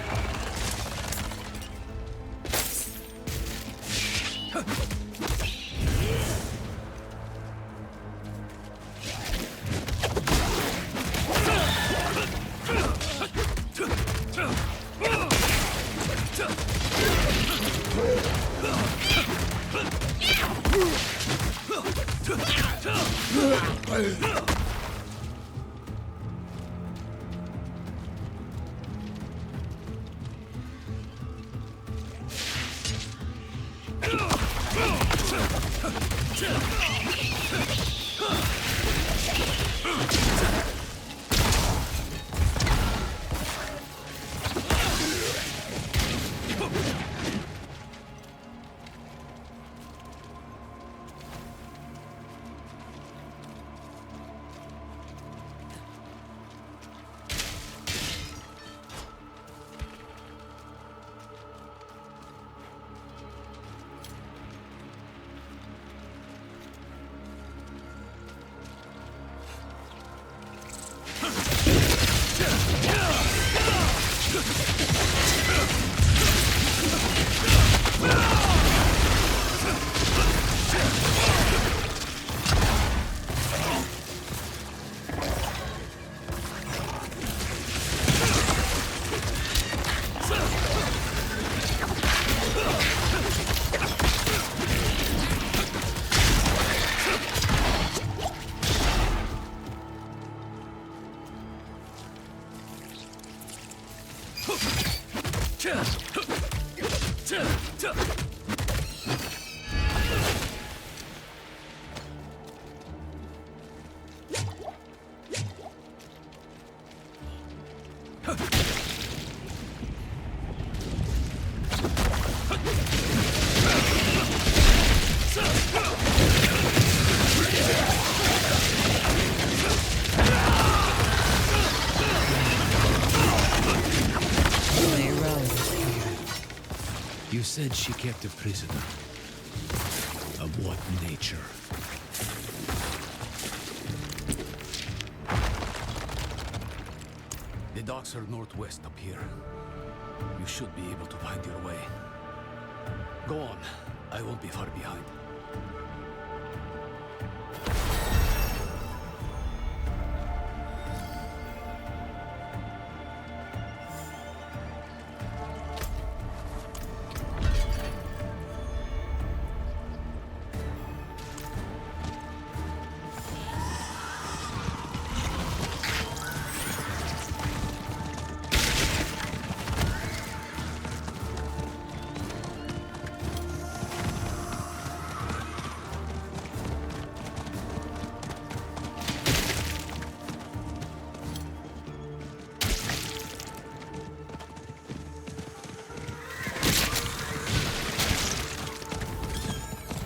You said she kept a prisoner. Of what nature? The docks are northwest up here. You should be able to find your way. Go on. I won't be far behind.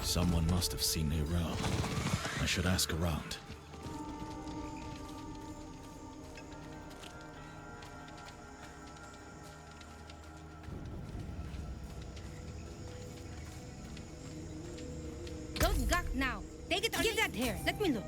Someone must have seen Nerel. I should ask around. Don't gawk now. Take it or give that here. Let me look.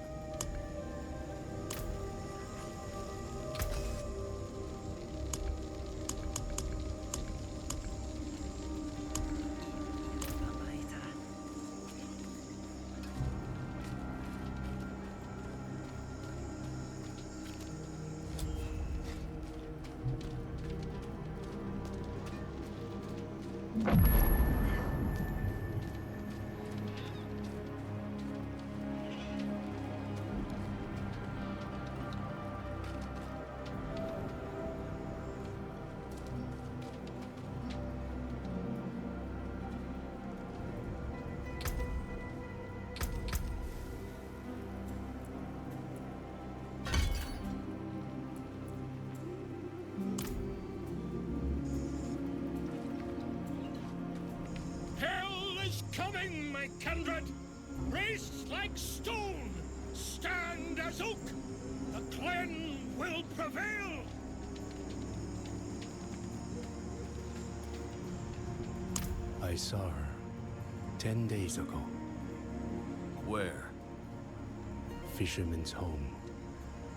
Coming, my kindred! Race like stone! Stand as oak! The clan will prevail! I saw her 10 days ago. Where? Fisherman's home.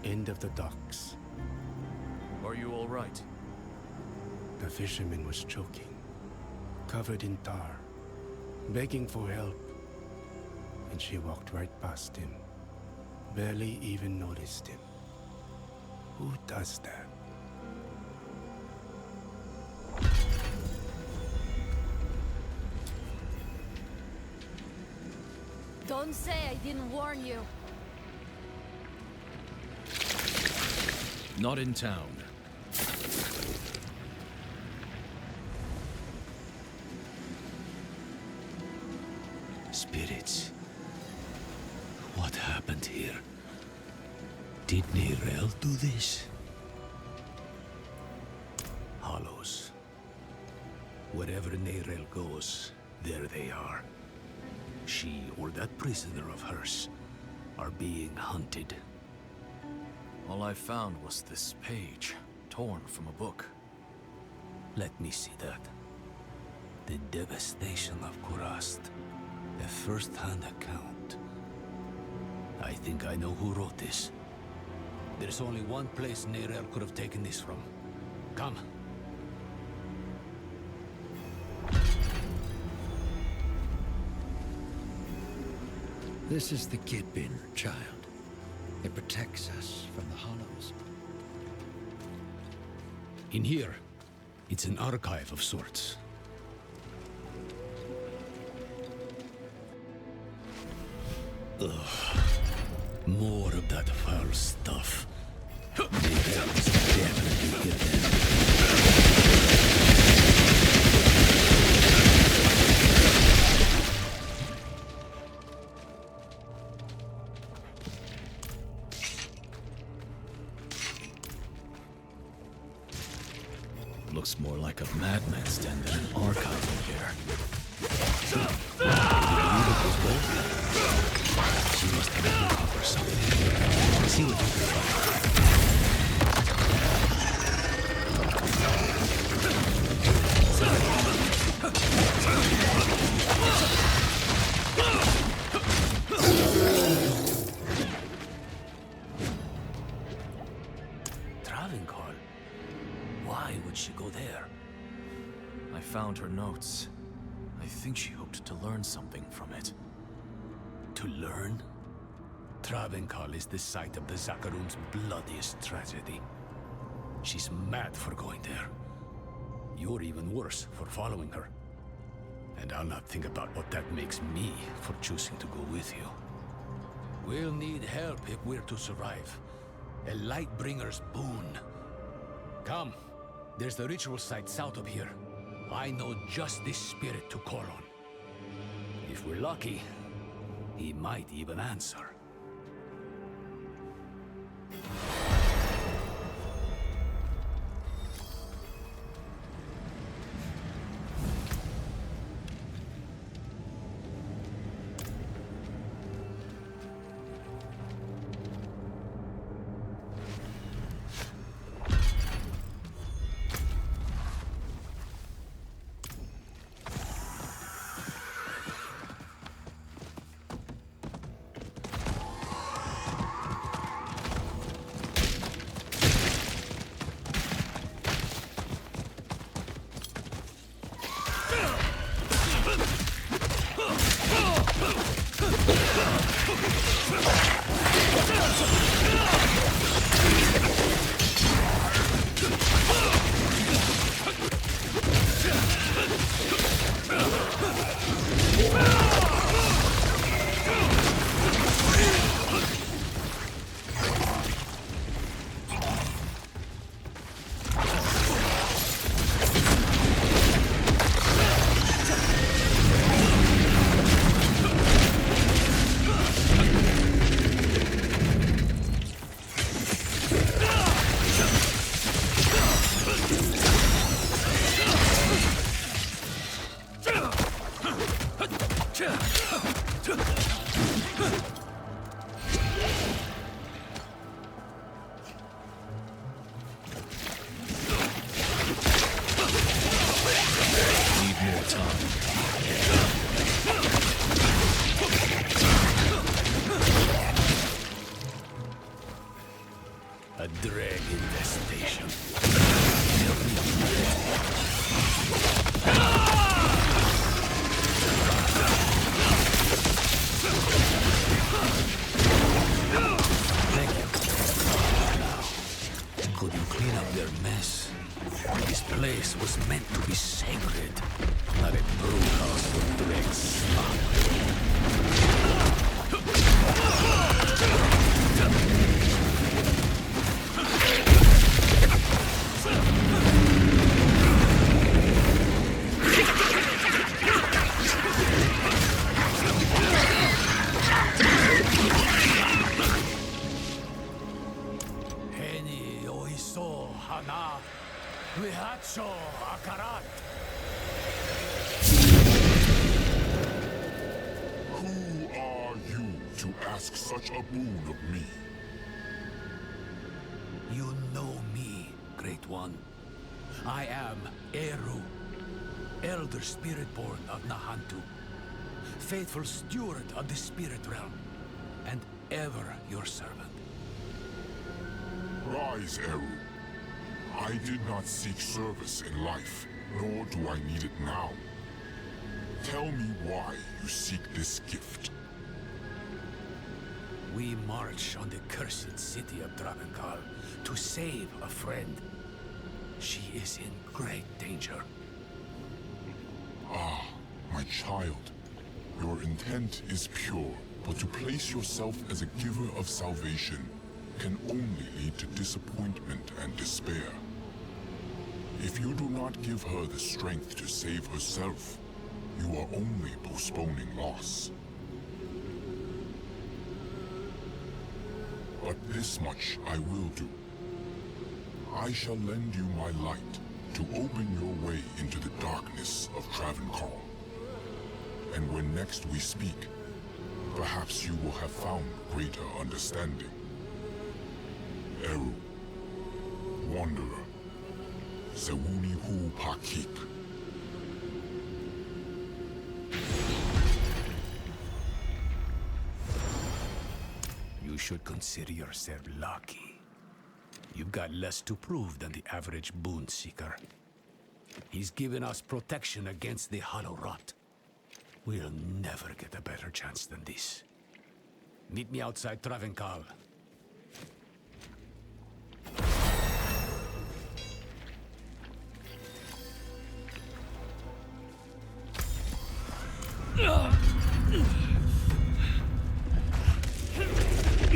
End of the docks. Are you all right? The fisherman was choking, covered in tar, begging for help. And she walked right past him. Barely even noticed him. Who does that? Don't say I didn't warn you. Not in town. Spirits. What happened here? Did Nerel do this? Hollows. Wherever Nerel goes, there they are. She or that prisoner of hers are being hunted. All I found was this page, torn from a book. Let me see that. The devastation of Kurast. A first-hand account. I think I know who wrote this. There's only one place Nerel could have taken this from. Come. This is the Kidbin, child. It protects us from the Hollows. In here, it's an archive of sorts. Ugh. More of that foul stuff. Nerel is definitely here then. looks more like a madman's den than an archive in here. She must have a book or something. See what you can find. Travincal? Why would she go there? I found her notes. I think she hoped to learn something from it. To learn? Travincal is the site of the Zakaroon's bloodiest tragedy. She's mad for going there. You're even worse for following her. And I'll not think about what that makes me for choosing to go with you. We'll need help if we're to survive. A Lightbringer's boon. Come, there's the ritual site south of here. I know just this spirit to call on. If we're lucky, he might even answer. A drag infestation. Thank you. Now, could you clean up their mess? This place was meant to be sacred, not a brew house for drag slop. Who are you to ask such a boon of me? You know me, Great One. I am Eru, Elder Spiritborn of Nahantu, faithful steward of the Spirit Realm, and ever your servant. Rise, Eru. I did not seek service in life, nor do I need it now. Tell me why you seek this gift. We march on the cursed city of Travincal to save a friend. She is in great danger. Ah, my child. Your intent is pure, but to place yourself as a giver of salvation can only lead to disappointment and despair. If you do not give her the strength to save herself, you are only postponing loss. But this much I will do. I shall lend you my light to open your way into the darkness of Travancore. And when next we speak, perhaps you will have found greater understanding. Eru, Wanderer, Sewuni Hu Pakik. You should consider yourself lucky. You've got less to prove than the average boon seeker. He's given us protection against the Hollow Rot. We'll never get a better chance than this. Meet me outside Travancore.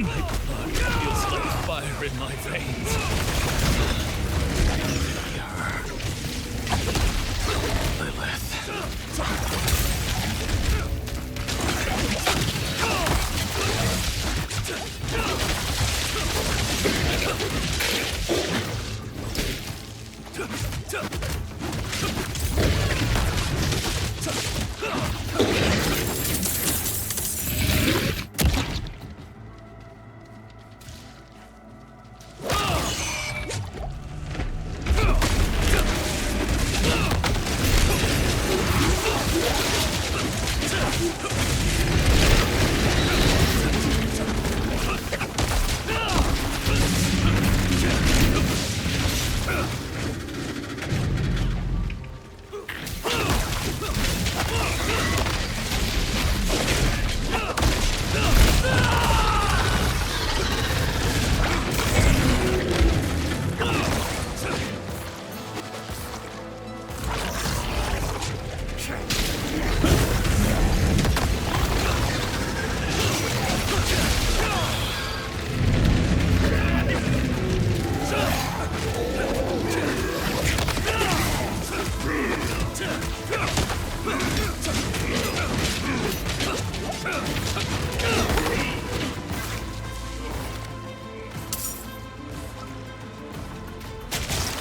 My blood feels like fire in my veins.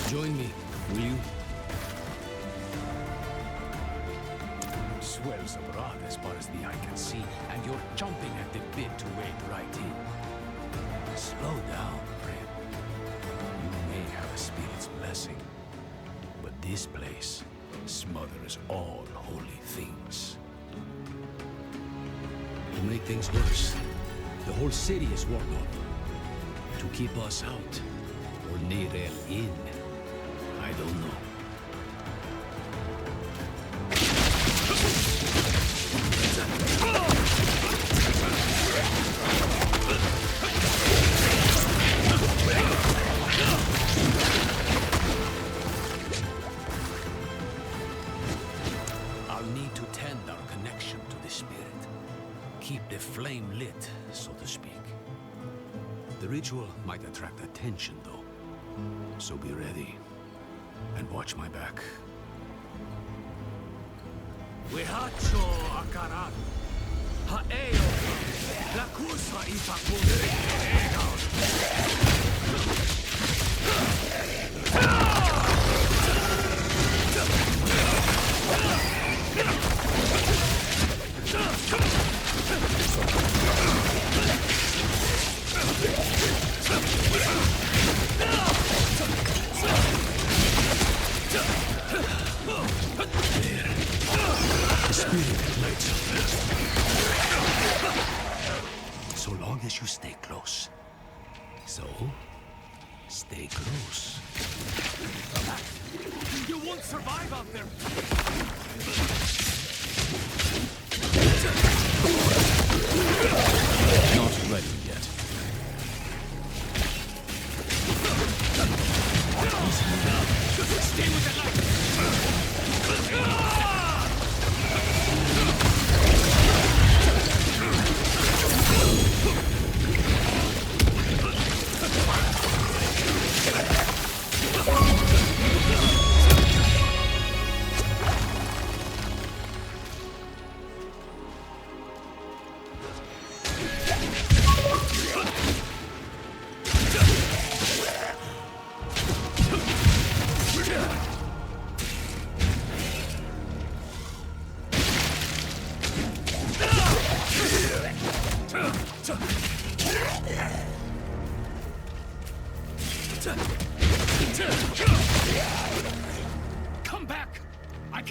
Join me, will you? Swells of rot as far as the eye can see, and you're chomping at the bit to wade right in. Slow down, friend. You may have a spirit's blessing, but this place smothers all holy things. To make things worse, the whole city is worked up. To keep us out, or Nirel in, I don't know. I'll need to tend our connection to the spirit. Keep the flame lit, so to speak. The ritual might attract attention, though. So be ready. And watch my back. Wehacho akaran. Haeo. La kusa The spirit lights up. So long as you stay close. So, stay close. You won't survive out there. Not ready yet. Stay with the light.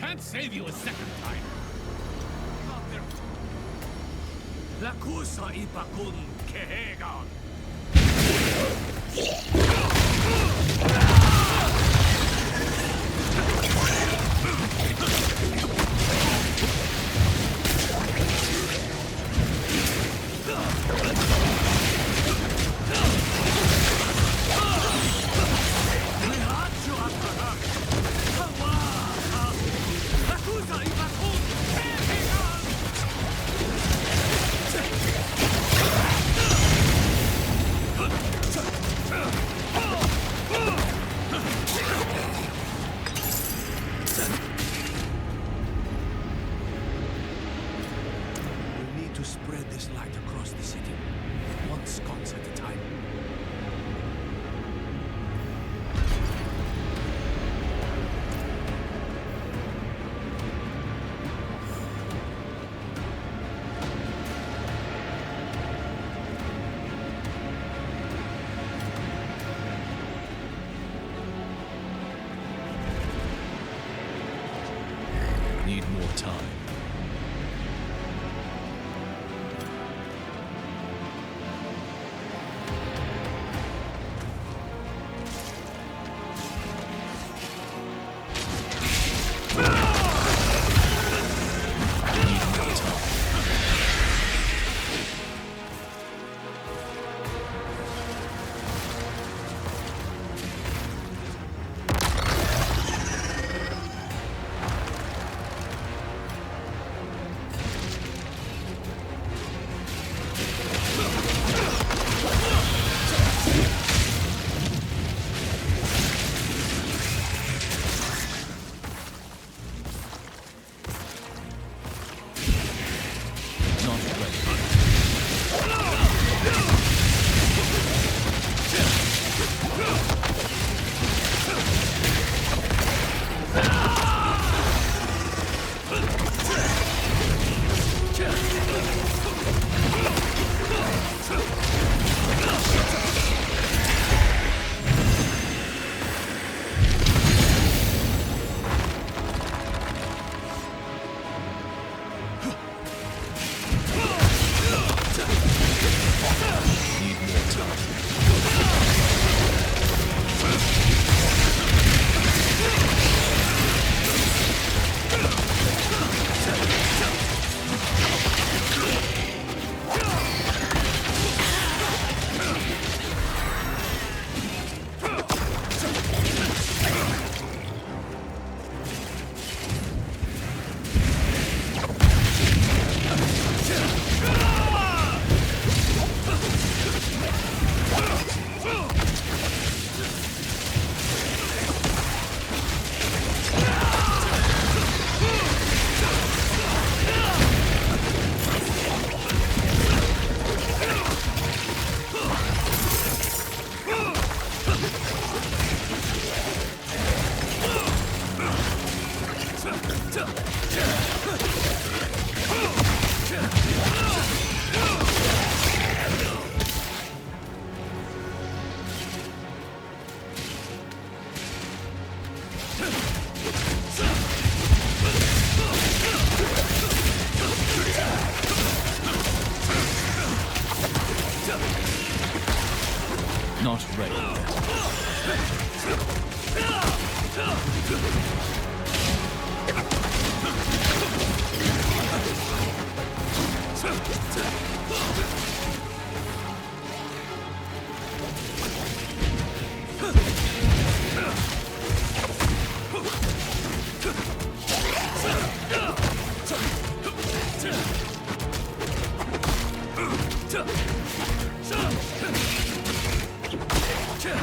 can't save you a second time. La cosa ipakun kehegan. Need more time. Not ready. Not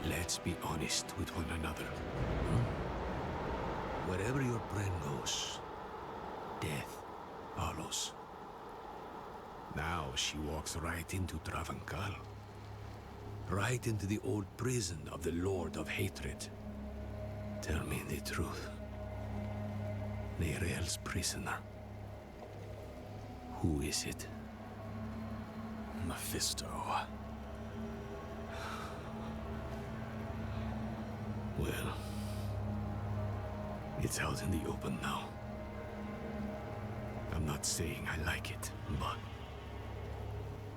Let's be honest with one another. Hmm? Wherever your brain goes, death follows. Now she walks right into Travancal. Right into the old prison of the Lord of Hatred. Tell me the truth. Neirel's prisoner. Who is it? Mephisto. Well, it's out in the open now. I'm not saying I like it, but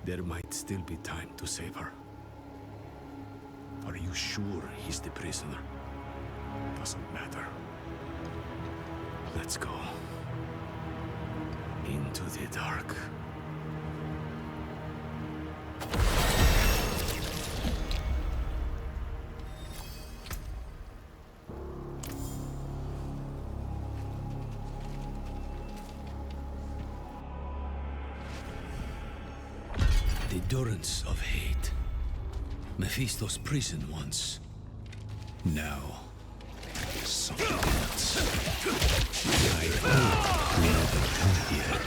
there might still be time to save her. Are you sure he's the prisoner? Doesn't matter. Let's go. Into the dark. The durance of hate. Mephisto's prison once. Now, something else. I hope we never come here.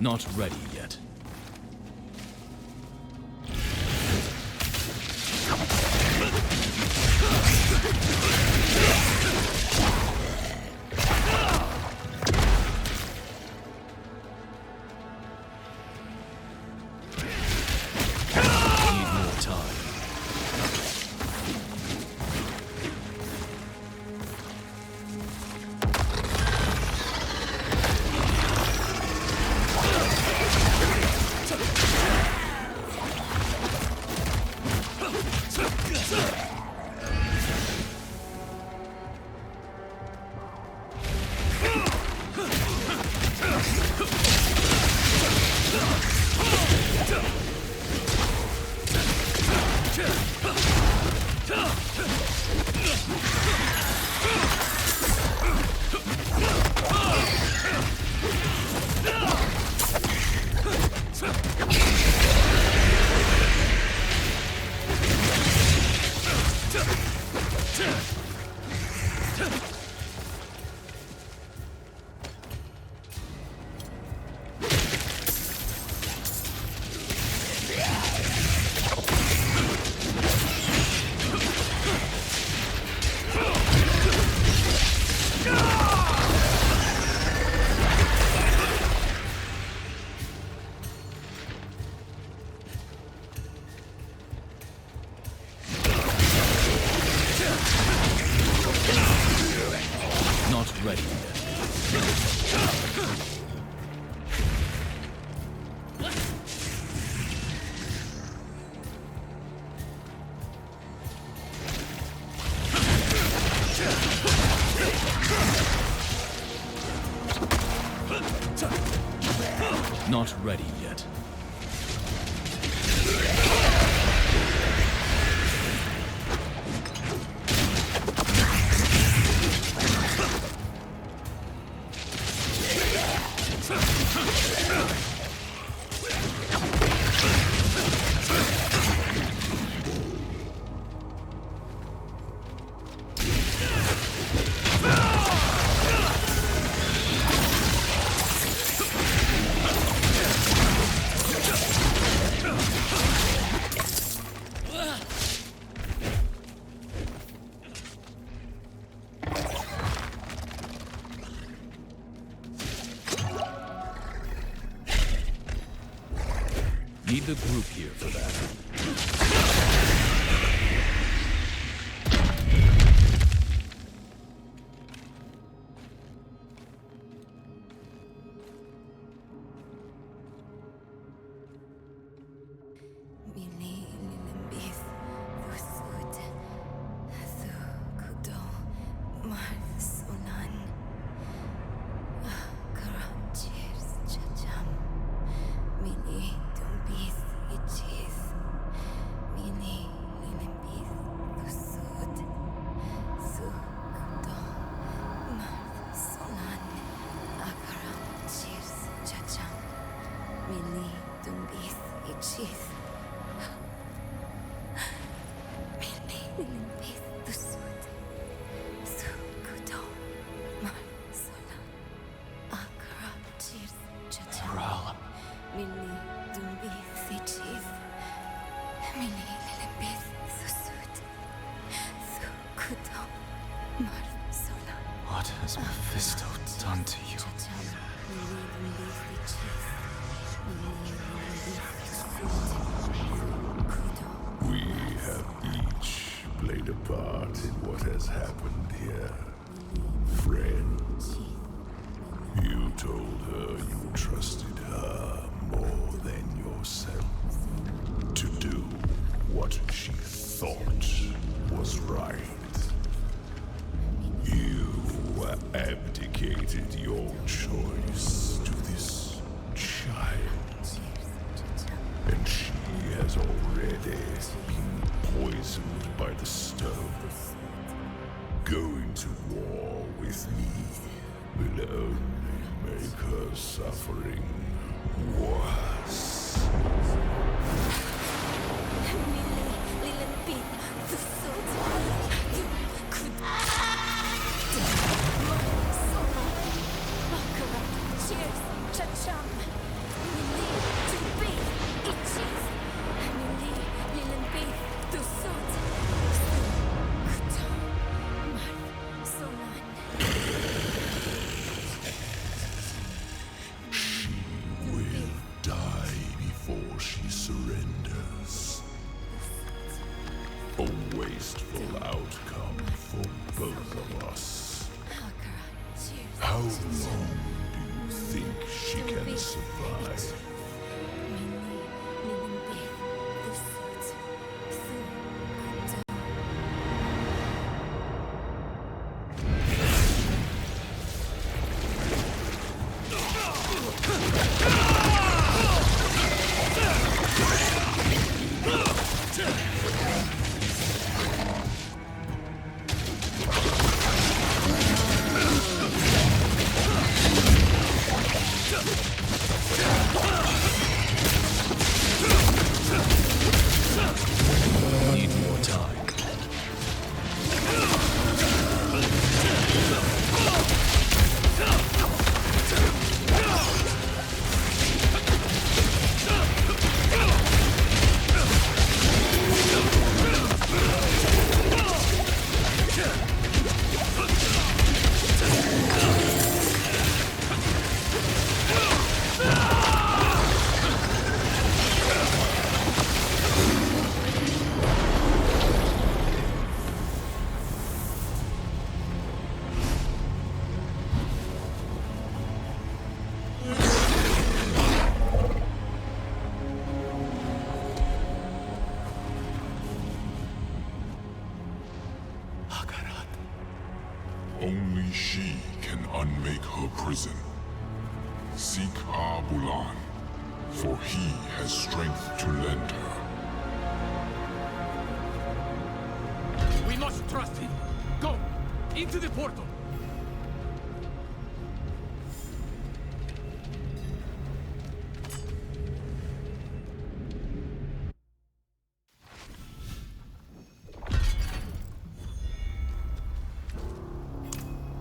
Not ready yet. Need more time. Not ready yet. Not ready yet. Need the group here for that. What has Mephisto done to you? We have each played a part in what has happened here. Friends, you told her you trusted her more than yourself to do what she thought was right. You abdicated your choice to this child, and she has already been poisoned by the stone. Going to war with me will only make her suffering worse. A wasteful outcome for both of us. How long do you think she can survive? Need more time. Only she can unmake her prison. Seek Abulan, for he has strength to lend her. We must trust him. Go! Into the portal!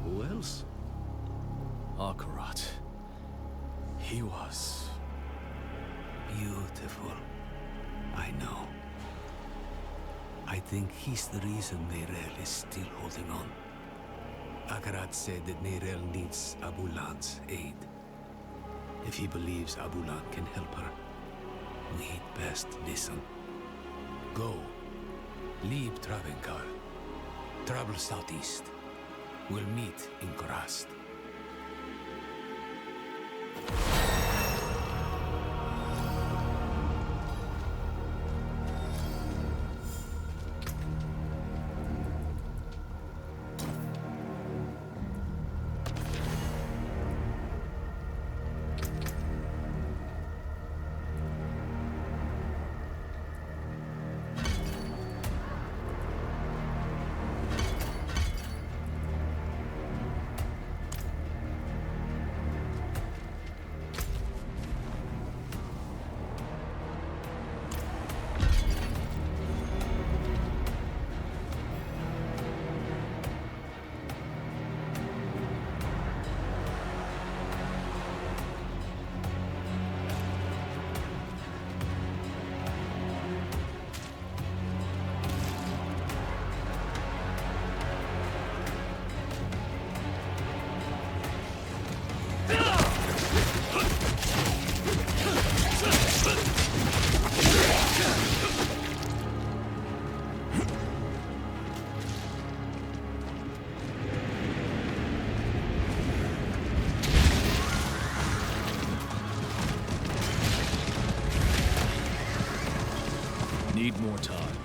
Who else? Akarat. He was... Beautiful. I know. I think he's the reason Neyrelle is still holding on. Akarat said that Neyrelle needs Abulan's aid. If he believes Abulan can help her, we'd best listen. Go. Leave Travenkar. Travel southeast. We'll meet in Korast. need more time.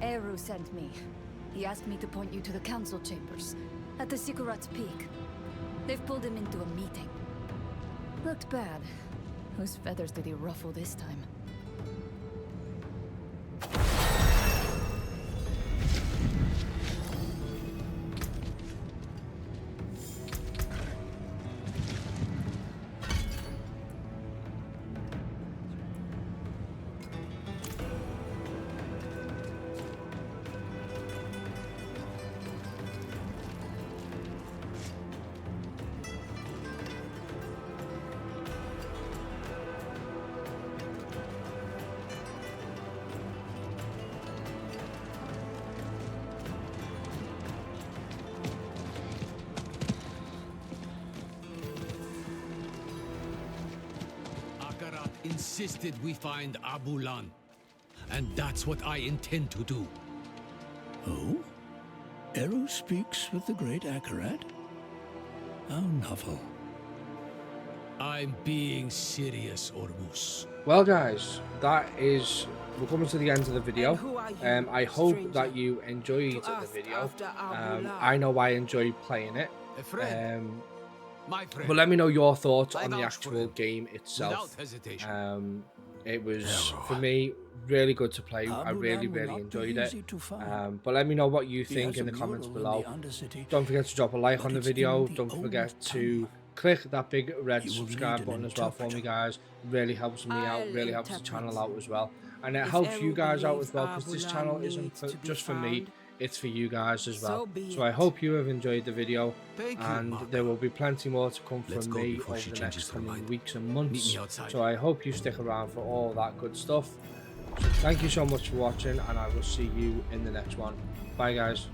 Eru sent me. He asked me to point you to the council chambers at the Sikurat's Peak. They've pulled him into a meeting. Looked bad. Whose feathers did he ruffle this time? Insisted we find Abulan, and that's what I intend to do. Oh? Eru speaks with the great Akarat? How novel. I'm being serious, Ormus. Well guys, we're coming to the end of the video. I hope that you enjoyed the video. I know I enjoyed playing it. But let me know your thoughts on the actual game itself. It was, for me, really good to play. I really enjoyed it. But let me know what you think in the comments below. Don't forget to drop a like on the video. Don't forget to click that big red subscribe button as well for me, guys. It really helps me out, really helps the channel out as well. And it helps you guys out as well, because this channel isn't just for me. It's for you guys as well. So I hope you have enjoyed the video, and there will be plenty more to come from me over the next coming weeks and months. So I hope you stick around for all that good stuff. So thank you so much for watching, and I will see you in the next one. Bye guys.